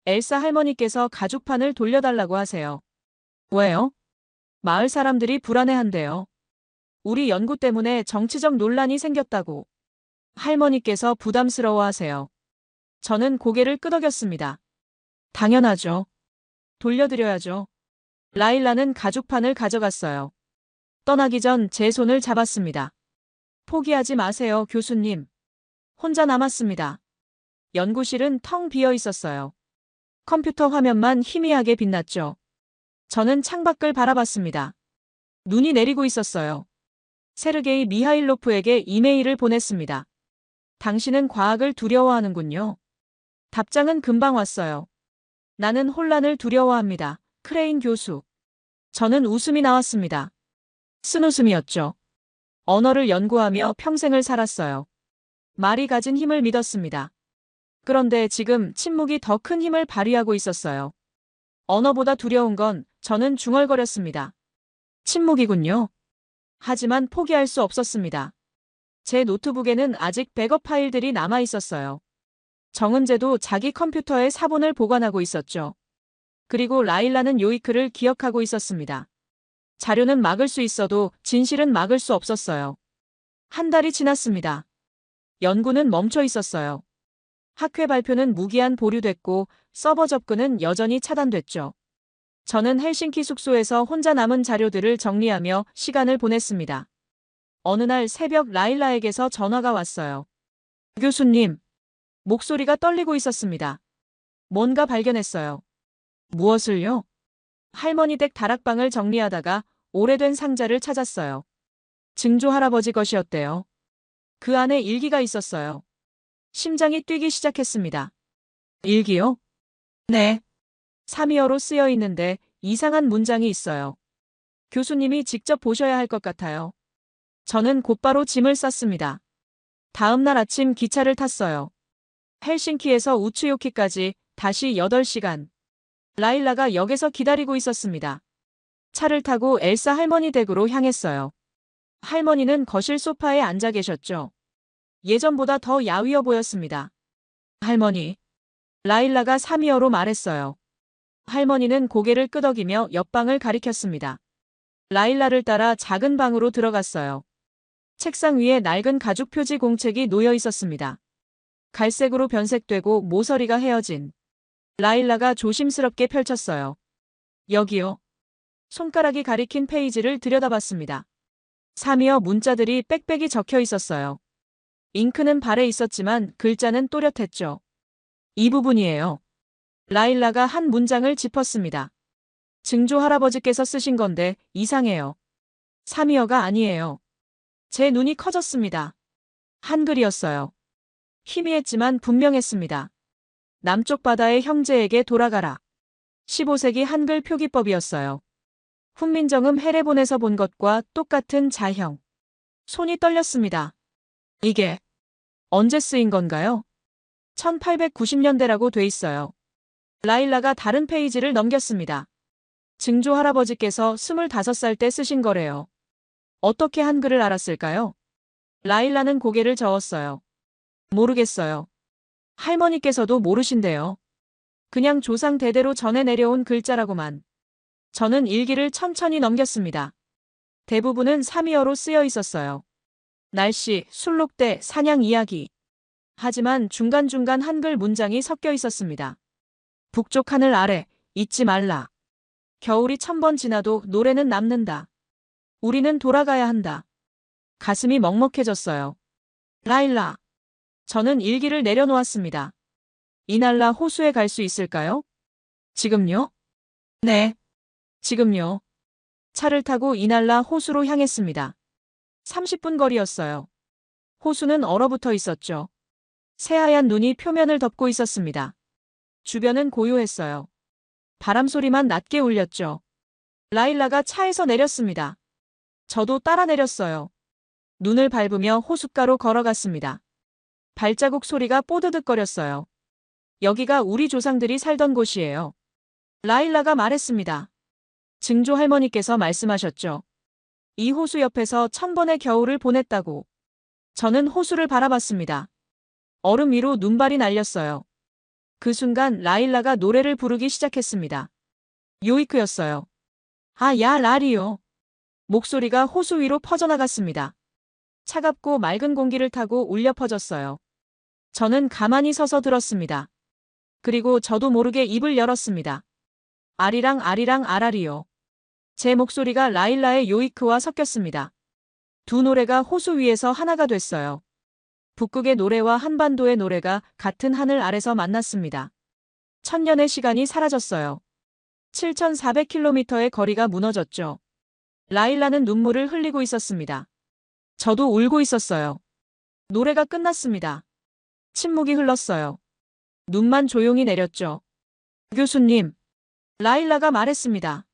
엘사 할머니께서 가죽판을 돌려달라고 하세요. 왜요? 마을 사람들이 불안해한대요. 우리 연구 때문에 정치적 논란이 생겼다고. 할머니께서 부담스러워하세요. 저는 고개를 끄덕였습니다. 당연하죠. 돌려드려야죠. 라일라는 가죽판을 가져갔어요. 떠나기 전 제 손을 잡았습니다. 포기하지 마세요, 교수님. 혼자 남았습니다. 연구실은 텅 비어 있었어요. 컴퓨터 화면만 희미하게 빛났죠. 저는 창밖을 바라봤습니다. 눈이 내리고 있었어요. 세르게이 미하일로프에게 이메일을 보냈습니다. 당신은 과학을 두려워하는군요. 답장은 금방 왔어요. 나는 혼란을 두려워합니다. 크레인 교수. 저는 웃음이 나왔습니다. 쓴웃음이었죠. 언어를 연구하며 평생을 살았어요. 말이 가진 힘을 믿었습니다. 그런데 지금 침묵이 더 큰 힘을 발휘하고 있었어요. 언어보다 두려운 건 저는 중얼거렸습니다. 침묵이군요. 하지만 포기할 수 없었습니다. 제 노트북에는 아직 백업 파일들이 남아 있었어요. 정은재도 자기 컴퓨터에 사본을 보관하고 있었죠. 그리고 라일라는 요이크를 기억하고 있었습니다. 자료는 막을 수 있어도 진실은 막을 수 없었어요. 한 달이 지났습니다. 연구는 멈춰 있었어요. 학회 발표는 무기한 보류됐고 서버 접근은 여전히 차단됐죠. 저는 헬싱키 숙소에서 혼자 남은 자료들을 정리하며 시간을 보냈습니다. 어느 날 새벽 라일라에게서 전화가 왔어요. 교수님. 목소리가 떨리고 있었습니다. 뭔가 발견했어요. 무엇을요? 할머니 댁 다락방을 정리하다가 오래된 상자를 찾았어요. 증조 할아버지 것이었대요. 그 안에 일기가 있었어요. 심장이 뛰기 시작했습니다. 일기요? 네. 사미어로 쓰여 있는데 이상한 문장이 있어요. 교수님이 직접 보셔야 할 것 같아요. 저는 곧바로 짐을 쌌습니다. 다음 날 아침 기차를 탔어요. 헬싱키에서 우츠요키까지 다시 8시간. 라일라가 역에서 기다리고 있었습니다. 차를 타고 엘사 할머니 댁으로 향했어요. 할머니는 거실 소파에 앉아 계셨죠. 예전보다 더 야위어 보였습니다. 할머니. 라일라가 사미어로 말했어요. 할머니는 고개를 끄덕이며 옆방을 가리켰습니다. 라일라를 따라 작은 방으로 들어갔어요. 책상 위에 낡은 가죽 표지 공책이 놓여 있었습니다. 갈색으로 변색되고 모서리가 헤어진. 라일라가 조심스럽게 펼쳤어요. 여기요. 손가락이 가리킨 페이지를 들여다봤습니다. 사미어 문자들이 빽빽이 적혀 있었어요. 잉크는 발에 있었지만 글자는 또렷했죠. 이 부분이에요. 라일라가 한 문장을 짚었습니다. 증조 할아버지께서 쓰신 건데 이상해요. 사미어가 아니에요. 제 눈이 커졌습니다. 한글이었어요. 희미했지만 분명했습니다. 남쪽 바다의 형제에게 돌아가라. 15세기 한글 표기법이었어요. 훈민정음 해례본에서 본 것과 똑같은 자형. 손이 떨렸습니다. 이게 언제 쓰인 건가요? 1890년대라고 돼 있어요. 라일라가 다른 페이지를 넘겼습니다. 증조 할아버지께서 25살 때 쓰신 거래요. 어떻게 한글을 알았을까요? 라일라는 고개를 저었어요. 모르겠어요. 할머니께서도 모르신대요. 그냥 조상 대대로 전해 내려온 글자라고만. 저는 일기를 천천히 넘겼습니다. 대부분은 사미어로 쓰여 있었어요. 날씨, 술록대, 사냥 이야기. 하지만 중간중간 한글 문장이 섞여 있었습니다. 북쪽 하늘 아래, 잊지 말라. 겨울이 1000번 지나도 노래는 남는다. 우리는 돌아가야 한다. 가슴이 먹먹해졌어요. 라일라. 저는 일기를 내려놓았습니다. 이날라 호수에 갈 수 있을까요? 지금요? 네. 지금요. 차를 타고 이날라 호수로 향했습니다. 30분 거리였어요. 호수는 얼어붙어 있었죠. 새하얀 눈이 표면을 덮고 있었습니다. 주변은 고요했어요. 바람 소리만 낮게 울렸죠. 라일라가 차에서 내렸습니다. 저도 따라 내렸어요. 눈을 밟으며 호숫가로 걸어갔습니다. 발자국 소리가 뽀드득거렸어요. 여기가 우리 조상들이 살던 곳이에요. 라일라가 말했습니다. 증조 할머니께서 말씀하셨죠. 이 호수 옆에서 1000번의 겨울을 보냈다고. 저는 호수를 바라봤습니다. 얼음 위로 눈발이 날렸어요. 그 순간 라일라가 노래를 부르기 시작했습니다. 요이크였어요. 아, 야, 라리요. 목소리가 호수 위로 퍼져나갔습니다. 차갑고 맑은 공기를 타고 울려 퍼졌어요. 저는 가만히 서서 들었습니다. 그리고 저도 모르게 입을 열었습니다. 아리랑 아리랑 아라리요. 제 목소리가 라일라의 요이크와 섞였습니다. 두 노래가 호수 위에서 하나가 됐어요. 북극의 노래와 한반도의 노래가 같은 하늘 아래서 만났습니다. 1000년의 시간이 사라졌어요. 7400km의 거리가 무너졌죠. 라일라는 눈물을 흘리고 있었습니다. 저도 울고 있었어요. 노래가 끝났습니다. 침묵이 흘렀어요. 눈만 조용히 내렸죠. 교수님. 라일라가 말했습니다.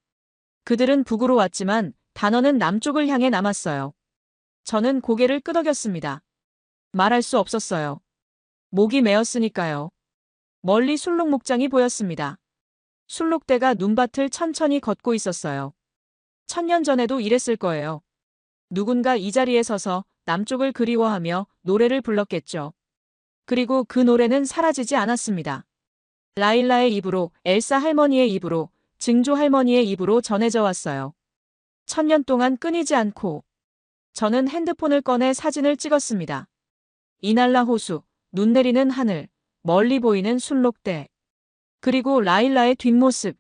그들은 북으로 왔지만 단어는 남쪽을 향해 남았어요. 저는 고개를 끄덕였습니다. 말할 수 없었어요. 목이 메었으니까요. 멀리 술록 목장이 보였습니다. 술록대가 눈밭을 천천히 걷고 있었어요. 1000년 전에도 이랬을 거예요. 누군가 이 자리에 서서 남쪽을 그리워하며 노래를 불렀겠죠. 그리고 그 노래는 사라지지 않았습니다. 라일라의 입으로, 엘사 할머니의 입으로, 증조 할머니의 입으로 전해져 왔어요. 1000년 동안 끊이지 않고. 저는 핸드폰을 꺼내 사진을 찍었습니다. 이날라 호수, 눈 내리는 하늘, 멀리 보이는 술록대. 그리고 라일라의 뒷모습.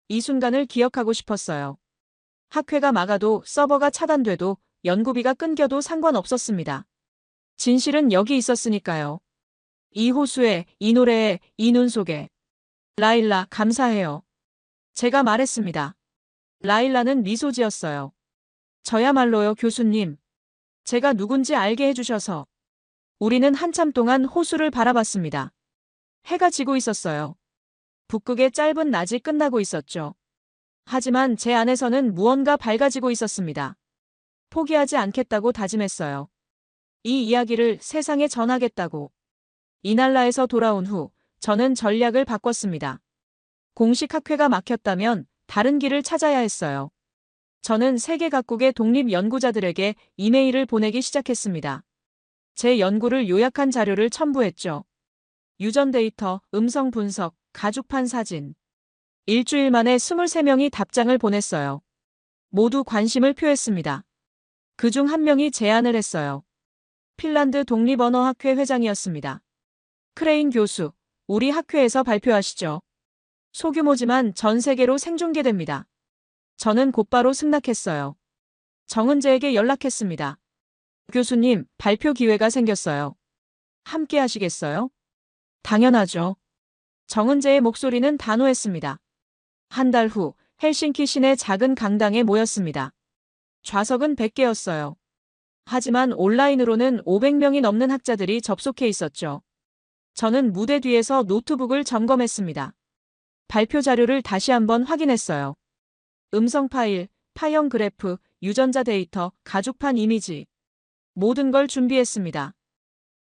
이 순간을 기억하고 싶었어요. 학회가 막아도 서버가 차단돼도 연구비가 끊겨도 상관없었습니다. 진실은 여기 있었으니까요. 이 호수에, 이 노래에, 이 눈 속에. 라일라, 감사해요. 제가 말했습니다. 라일라는 미소 지었어요. 저야말로요, 교수님. 제가 누군지 알게 해주셔서. 우리는 한참 동안 호수를 바라봤습니다. 해가 지고 있었어요. 북극의 짧은 낮이 끝나고 있었죠. 하지만 제 안에서는 무언가 밝아지고 있었습니다. 포기하지 않겠다고 다짐했어요. 이 이야기를 세상에 전하겠다고. 이날라에서 돌아온 후 저는 전략을 바꿨습니다. 공식 학회가 막혔다면 다른 길을 찾아야 했어요. 저는 세계 각국의 독립 연구자들에게 이메일을 보내기 시작했습니다. 제 연구를 요약한 자료를 첨부했죠. 유전 데이터, 음성 분석, 가죽판 사진. 일주일 만에 23명이 답장을 보냈어요. 모두 관심을 표했습니다. 그중 한 명이 제안을 했어요. 핀란드 독립언어학회 회장이었습니다. 크레인 교수, 우리 학회에서 발표하시죠. 소규모지만 전 세계로 생중계됩니다. 저는 곧바로 승낙했어요. 정은재에게 연락했습니다. 교수님, 발표 기회가 생겼어요. 함께 하시겠어요? 당연하죠. 정은재의 목소리는 단호했습니다. 한 달 후 헬싱키 시내 작은 강당에 모였습니다. 좌석은 100개였어요. 하지만 온라인으로는 500명이 넘는 학자들이 접속해 있었죠. 저는 무대 뒤에서 노트북을 점검했습니다. 발표 자료를 다시 한번 확인했어요. 음성 파일, 파형 그래프, 유전자 데이터, 가죽판 이미지. 모든 걸 준비했습니다.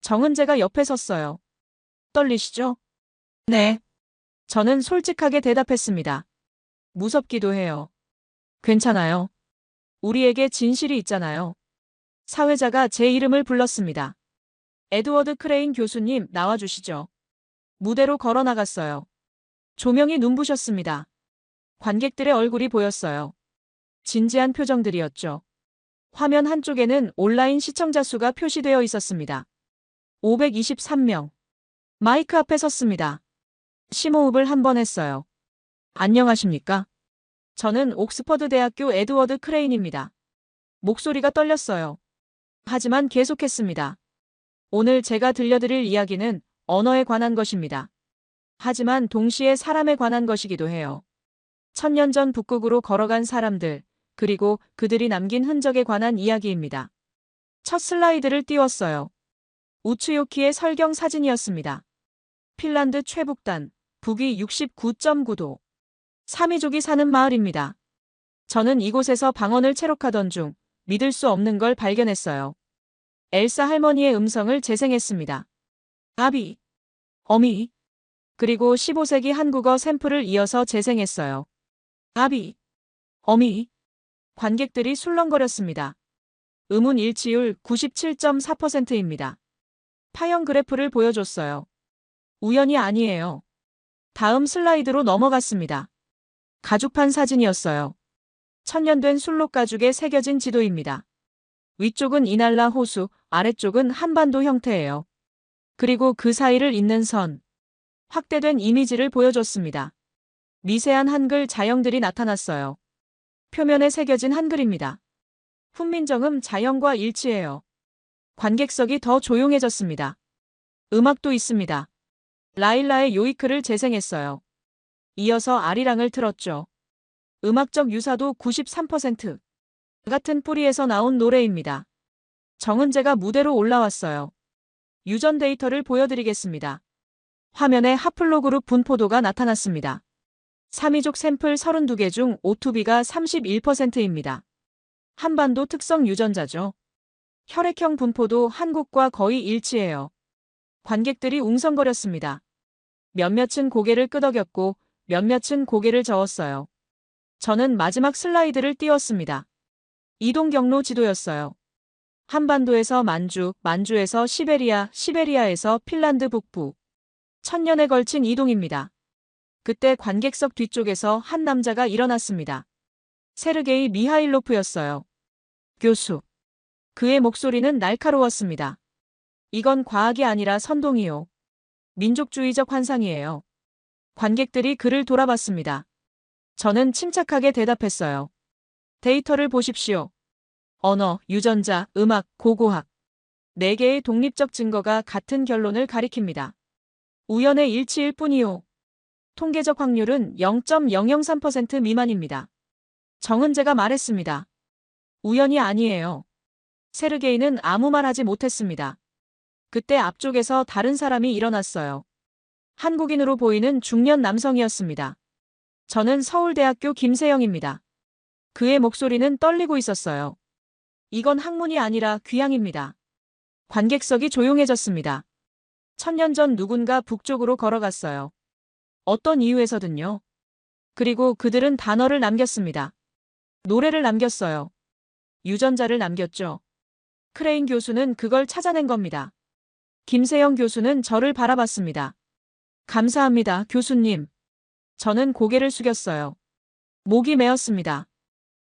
정은재가 옆에 섰어요. 떨리시죠? 네. 저는 솔직하게 대답했습니다. 무섭기도 해요. 괜찮아요. 우리에게 진실이 있잖아요. 사회자가 제 이름을 불렀습니다. 에드워드 크레인 교수님 나와주시죠. 무대로 걸어 나갔어요. 조명이 눈부셨습니다. 관객들의 얼굴이 보였어요. 진지한 표정들이었죠. 화면 한쪽에는 온라인 시청자 수가 표시되어 있었습니다. 523명. 마이크 앞에 섰습니다. 심호흡을 한 번 했어요. 안녕하십니까? 저는 옥스퍼드 대학교 에드워드 크레인입니다. 목소리가 떨렸어요. 하지만 계속했습니다. 오늘 제가 들려드릴 이야기는 언어에 관한 것입니다. 하지만 동시에 사람에 관한 것이기도 해요. 1000년 전 북극으로 걸어간 사람들, 그리고 그들이 남긴 흔적에 관한 이야기입니다. 첫 슬라이드를 띄웠어요. 우츠요키의 설경 사진이었습니다. 핀란드 최북단, 북위 69.9도. 사미족이 사는 마을입니다. 저는 이곳에서 방언을 채록하던 중 믿을 수 없는 걸 발견했어요. 엘사 할머니의 음성을 재생했습니다. 아비, 어미, 그리고 15세기 한국어 샘플을 이어서 재생했어요. 아비, 어미. 관객들이 술렁거렸습니다. 음운 일치율 97.4%입니다. 파형 그래프를 보여줬어요. 우연이 아니에요. 다음 슬라이드로 넘어갔습니다. 가죽판 사진이었어요. 천년된 술록 가죽에 새겨진 지도입니다. 위쪽은 이날라 호수, 아래쪽은 한반도 형태예요. 그리고 그 사이를 잇는 선. 확대된 이미지를 보여줬습니다. 미세한 한글 자형들이 나타났어요. 표면에 새겨진 한글입니다. 훈민정음 자형과 일치해요. 관객석이 더 조용해졌습니다. 음악도 있습니다. 라일라의 요이크를 재생했어요. 이어서 아리랑을 틀었죠. 음악적 유사도 93%. 같은 뿌리에서 나온 노래입니다. 정은재가 무대로 올라왔어요. 유전 데이터를 보여드리겠습니다. 화면에 하플로그룹 분포도가 나타났습니다. 사미족 샘플 32개 중 O2B가 31%입니다. 한반도 특성 유전자죠. 혈액형 분포도 한국과 거의 일치해요. 관객들이 웅성거렸습니다. 몇몇은 고개를 끄덕였고 몇몇은 고개를 저었어요. 저는 마지막 슬라이드를 띄웠습니다. 이동 경로 지도였어요. 한반도에서 만주, 만주에서 시베리아, 시베리아에서 핀란드 북부. 1000년에 걸친 이동입니다. 그때 관객석 뒤쪽에서 한 남자가 일어났습니다. 세르게이 미하일로프였어요. 교수. 그의 목소리는 날카로웠습니다. 이건 과학이 아니라 선동이요. 민족주의적 환상이에요. 관객들이 그를 돌아봤습니다. 저는 침착하게 대답했어요. 데이터를 보십시오. 언어, 유전자, 음악, 고고학. 4개의 독립적 증거가 같은 결론을 가리킵니다. 우연의 일치일 뿐이요. 통계적 확률은 0.003% 미만입니다. 정은재가 말했습니다. 우연이 아니에요. 세르게이는 아무 말 하지 못했습니다. 그때 앞쪽에서 다른 사람이 일어났어요. 한국인으로 보이는 중년 남성이었습니다. 저는 서울대학교 김세영입니다. 그의 목소리는 떨리고 있었어요. 이건 학문이 아니라 귀향입니다. 관객석이 조용해졌습니다. 1000년 전 누군가 북쪽으로 걸어갔어요. 어떤 이유에서든요. 그리고 그들은 단어를 남겼습니다. 노래를 남겼어요. 유전자를 남겼죠. 크레인 교수는 그걸 찾아낸 겁니다. 김세영 교수는 저를 바라봤습니다. 감사합니다, 교수님. 저는 고개를 숙였어요. 목이 메었습니다.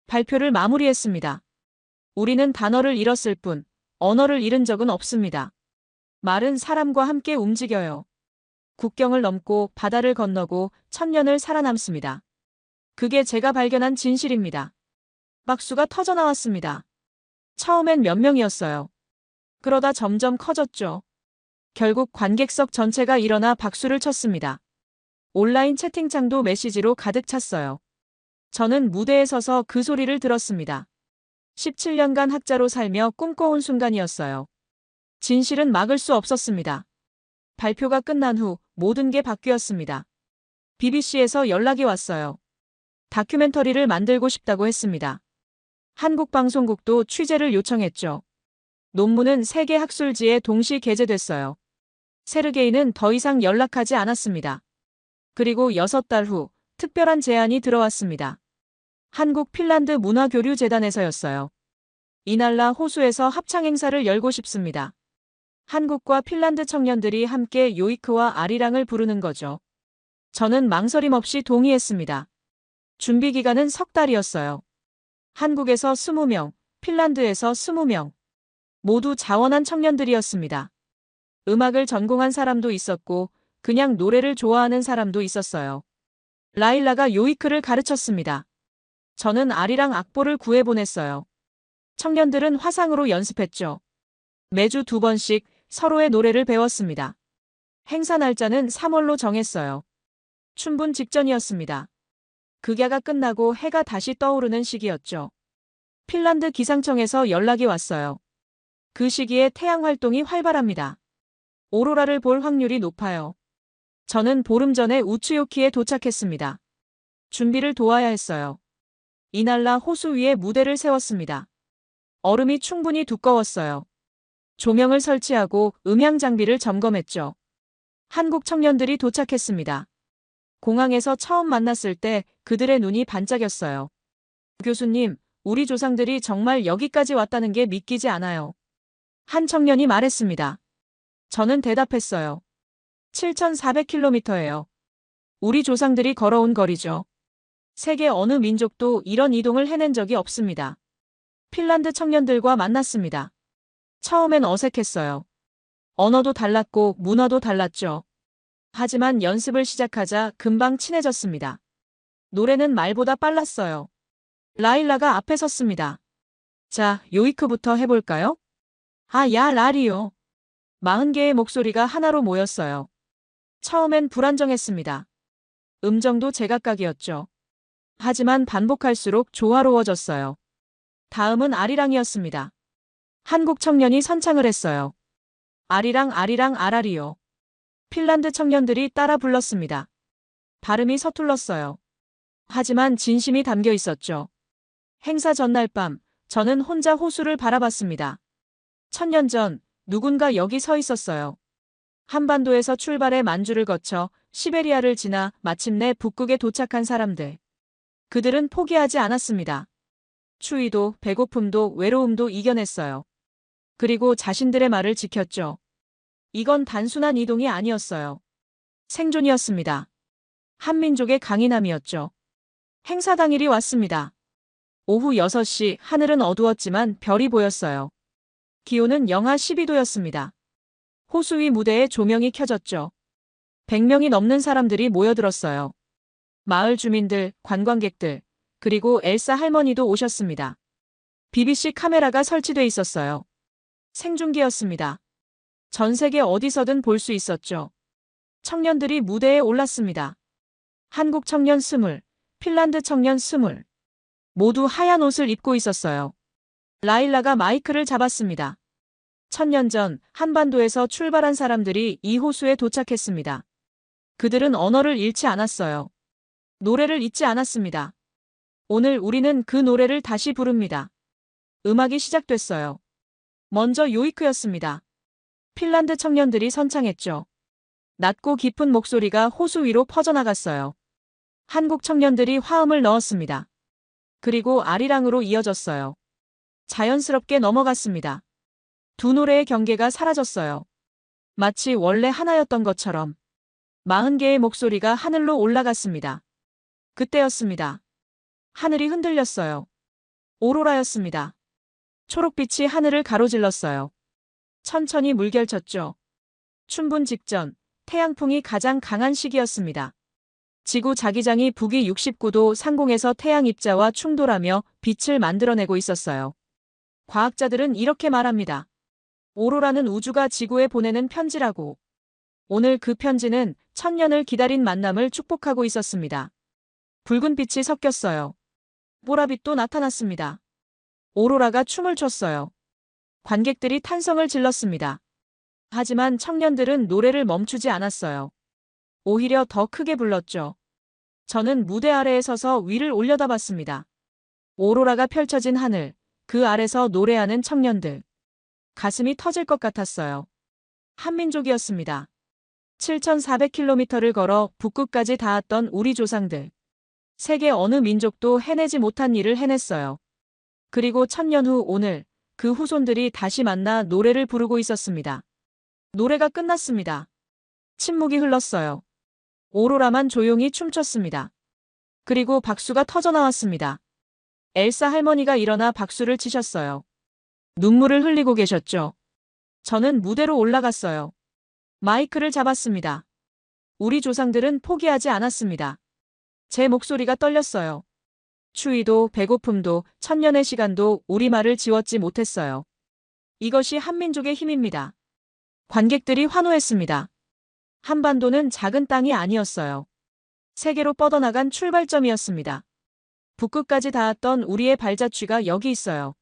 발표를 마무리했습니다. 우리는 단어를 잃었을 뿐 언어를 잃은 적은 없습니다. 말은 사람과 함께 움직여요. 국경을 넘고 바다를 건너고 천년을 살아남습니다. 그게 제가 발견한 진실입니다. 박수가 터져나왔습니다. 처음엔 몇 명이었어요. 그러다 점점 커졌죠. 결국 관객석 전체가 일어나 박수를 쳤습니다. 온라인 채팅창도 메시지로 가득 찼어요. 저는 무대에 서서 그 소리를 들었습니다. 17년간 학자로 살며 꿈꿔온 순간이었어요. 진실은 막을 수 없었습니다. 발표가 끝난 후 모든 게 바뀌었습니다. BBC에서 연락이 왔어요. 다큐멘터리를 만들고 싶다고 했습니다. 한국방송국도 취재를 요청했죠. 논문은 세계 학술지에 동시 게재됐어요. 세르게이는 더 이상 연락하지 않았습니다. 그리고 6달 후 특별한 제안이 들어왔습니다. 한국 핀란드 문화교류재단에서였어요. 이날라 호수에서 합창 행사를 열고 싶습니다. 한국과 핀란드 청년들이 함께 요이크와 아리랑을 부르는 거죠. 저는 망설임 없이 동의했습니다. 준비 기간은 석 달이었어요. 한국에서 20명, 핀란드에서 20명. 모두 자원한 청년들이었습니다. 음악을 전공한 사람도 있었고 그냥 노래를 좋아하는 사람도 있었어요. 라일라가 요이크를 가르쳤습니다. 저는 아리랑 악보를 구해보냈어요. 청년들은 화상으로 연습했죠. 매주 2번씩 서로의 노래를 배웠습니다. 행사 날짜는 3월로 정했어요. 춘분 직전이었습니다. 극야가 끝나고 해가 다시 떠오르는 시기였죠. 핀란드 기상청에서 연락이 왔어요. 그 시기에 태양 활동이 활발합니다. 오로라를 볼 확률이 높아요. 저는 보름 전에 우츠요키에 도착했습니다. 준비를 도와야 했어요. 이날라 호수 위에 무대를 세웠습니다. 얼음이 충분히 두꺼웠어요. 조명을 설치하고 음향 장비를 점검했죠. 한국 청년들이 도착했습니다. 공항에서 처음 만났을 때 그들의 눈이 반짝였어요. 교수님, 우리 조상들이 정말 여기까지 왔다는 게 믿기지 않아요. 한 청년이 말했습니다. 저는 대답했어요. 7,400km예요. 우리 조상들이 걸어온 거리죠. 세계 어느 민족도 이런 이동을 해낸 적이 없습니다. 핀란드 청년들과 만났습니다. 처음엔 어색했어요. 언어도 달랐고 문화도 달랐죠. 하지만 연습을 시작하자 금방 친해졌습니다. 노래는 말보다 빨랐어요. 라일라가 앞에 섰습니다. 자, 요이크부터 해볼까요? 아, 야, 라리요. 40개의 목소리가 하나로 모였어요. 처음엔 불안정했습니다. 음정도 제각각이었죠. 하지만 반복할수록 조화로워졌어요. 다음은 아리랑이었습니다. 한국 청년이 선창을 했어요. 아리랑 아리랑 아라리요. 핀란드 청년들이 따라 불렀습니다. 발음이 서툴렀어요. 하지만 진심이 담겨 있었죠. 행사 전날 밤, 저는 혼자 호수를 바라봤습니다. 1000년 전 누군가 여기 서 있었어요. 한반도에서 출발해 만주를 거쳐 시베리아를 지나 마침내 북극에 도착한 사람들. 그들은 포기하지 않았습니다. 추위도 배고픔도 외로움도 이겨냈어요. 그리고 자신들의 말을 지켰죠. 이건 단순한 이동이 아니었어요. 생존이었습니다. 한민족의 강인함이었죠. 행사 당일이 왔습니다. 오후 6시 하늘은 어두웠지만 별이 보였어요. 기온은 영하 12도였습니다. 호수 위 무대에 조명이 켜졌죠. 100명이 넘는 사람들이 모여들었어요. 마을 주민들, 관광객들, 그리고 엘사 할머니도 오셨습니다. BBC 카메라가 설치돼 있었어요. 생중계였습니다. 전 세계 어디서든 볼 수 있었죠. 청년들이 무대에 올랐습니다. 한국 청년 20, 핀란드 청년 20. 모두 하얀 옷을 입고 있었어요. 라일라가 마이크를 잡았습니다. 1000년 전 한반도에서 출발한 사람들이 이 호수에 도착했습니다. 그들은 언어를 잃지 않았어요. 노래를 잊지 않았습니다. 오늘 우리는 그 노래를 다시 부릅니다. 음악이 시작됐어요. 먼저 요이크였습니다. 핀란드 청년들이 선창했죠. 낮고 깊은 목소리가 호수 위로 퍼져나갔어요. 한국 청년들이 화음을 넣었습니다. 그리고 아리랑으로 이어졌어요. 자연스럽게 넘어갔습니다. 두 노래의 경계가 사라졌어요. 마치 원래 하나였던 것처럼 40개의 목소리가 하늘로 올라갔습니다. 그때였습니다. 하늘이 흔들렸어요. 오로라였습니다. 초록빛이 하늘을 가로질렀어요. 천천히 물결쳤죠. 춘분 직전, 태양풍이 가장 강한 시기였습니다. 지구 자기장이 북위 69도 상공에서 태양 입자와 충돌하며 빛을 만들어내고 있었어요. 과학자들은 이렇게 말합니다. 오로라는 우주가 지구에 보내는 편지라고. 오늘 그 편지는 천년을 기다린 만남을 축복하고 있었습니다. 붉은 빛이 섞였어요. 보라빛도 나타났습니다. 오로라가 춤을 췄어요. 관객들이 탄성을 질렀습니다. 하지만 청년들은 노래를 멈추지 않았어요. 오히려 더 크게 불렀죠. 저는 무대 아래에 서서 위를 올려다봤습니다. 오로라가 펼쳐진 하늘, 그 아래서 노래하는 청년들. 가슴이 터질 것 같았어요. 한민족이었습니다. 7,400km를 걸어 북극까지 닿았던 우리 조상들. 세계 어느 민족도 해내지 못한 일을 해냈어요. 그리고 1000년 후 오늘, 그 후손들이 다시 만나 노래를 부르고 있었습니다. 노래가 끝났습니다. 침묵이 흘렀어요. 오로라만 조용히 춤췄습니다. 그리고 박수가 터져나왔습니다. 엘사 할머니가 일어나 박수를 치셨어요. 눈물을 흘리고 계셨죠. 저는 무대로 올라갔어요. 마이크를 잡았습니다. 우리 조상들은 포기하지 않았습니다. 제 목소리가 떨렸어요. 추위도 배고픔도 천년의 시간도 우리말을 지웠지 못했어요. 이것이 한민족의 힘입니다. 관객들이 환호했습니다. 한반도는 작은 땅이 아니었어요. 세계로 뻗어나간 출발점이었습니다. 북극까지 닿았던 우리의 발자취가 여기 있어요.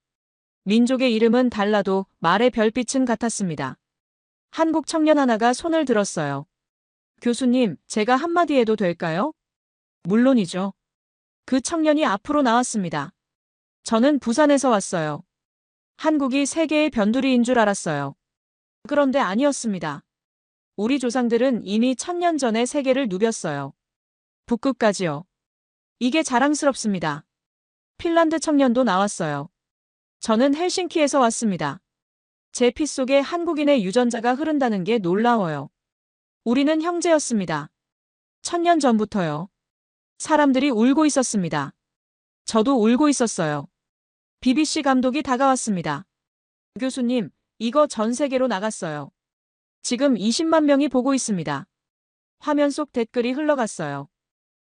민족의 이름은 달라도 말의 별빛은 같았습니다. 한국 청년 하나가 손을 들었어요. 교수님, 제가 한마디 해도 될까요? 물론이죠. 그 청년이 앞으로 나왔습니다. 저는 부산에서 왔어요. 한국이 세계의 변두리인 줄 알았어요. 그런데 아니었습니다. 우리 조상들은 이미 1000년 전에 세계를 누볐어요. 북극까지요. 이게 자랑스럽습니다. 핀란드 청년도 나왔어요. 저는 헬싱키에서 왔습니다. 제 피 속에 한국인의 유전자가 흐른다는 게 놀라워요. 우리는 형제였습니다. 1000년 전부터요. 사람들이 울고 있었습니다. 저도 울고 있었어요. BBC 감독이 다가왔습니다. 교수님, 이거 전 세계로 나갔어요. 지금 20만 명이 보고 있습니다. 화면 속 댓글이 흘러갔어요.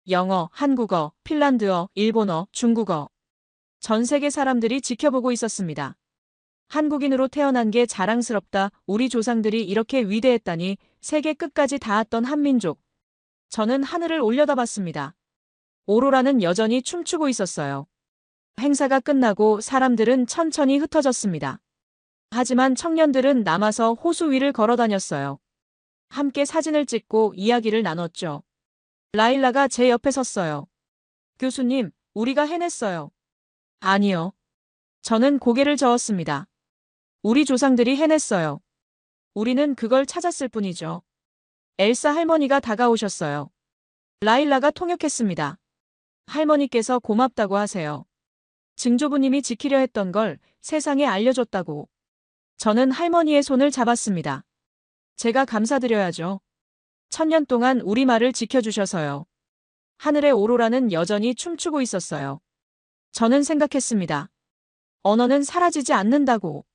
영어, 한국어, 핀란드어, 일본어, 중국어. 전 세계 사람들이 지켜보고 있었습니다. 한국인으로 태어난 게 자랑스럽다. 우리 조상들이 이렇게 위대했다니. 세계 끝까지 닿았던 한민족. 저는 하늘을 올려다봤습니다. 오로라는 여전히 춤추고 있었어요. 행사가 끝나고 사람들은 천천히 흩어졌습니다. 하지만 청년들은 남아서 호수 위를 걸어 다녔어요. 함께 사진을 찍고 이야기를 나눴죠. 라일라가 제 옆에 섰어요. 교수님, 우리가 해냈어요. 아니요. 저는 고개를 저었습니다. 우리 조상들이 해냈어요. 우리는 그걸 찾았을 뿐이죠. 엘사 할머니가 다가오셨어요. 라일라가 통역했습니다. 할머니께서 고맙다고 하세요. 증조부님이 지키려 했던 걸 세상에 알려줬다고. 저는 할머니의 손을 잡았습니다. 제가 감사드려야죠. 1000년 동안 우리말을 지켜주셔서요. 하늘의 오로라는 여전히 춤추고 있었어요. 저는 생각했습니다. 언어는 사라지지 않는다고.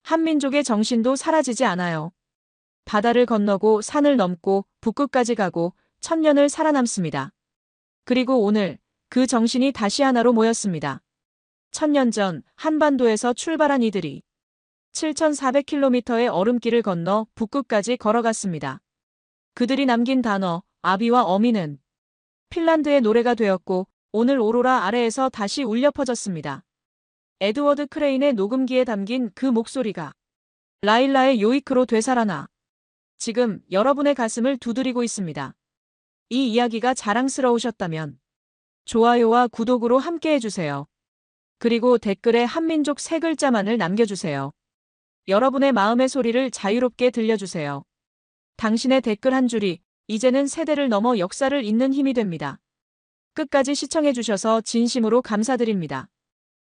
한민족의 정신도 사라지지 않아요. 바다를 건너고 산을 넘고 북극까지 가고 1000년을 살아남습니다. 그리고 오늘 그 정신이 다시 하나로 모였습니다. 1000년 전 한반도에서 출발한 이들이 7,400km의 얼음길을 건너 북극까지 걸어갔습니다. 그들이 남긴 단어, 아비와 어미는 핀란드의 노래가 되었고 오늘 오로라 아래에서 다시 울려 퍼졌습니다. 에드워드 크레인의 녹음기에 담긴 그 목소리가 라일라의 요이크로 되살아나 지금 여러분의 가슴을 두드리고 있습니다. 이 이야기가 자랑스러우셨다면 좋아요와 구독으로 함께 해주세요. 그리고 댓글에 한민족 3글자만을 남겨주세요. 여러분의 마음의 소리를 자유롭게 들려주세요. 당신의 댓글 한 줄이 이제는 세대를 넘어 역사를 잇는 힘이 됩니다. 끝까지 시청해주셔서 진심으로 감사드립니다.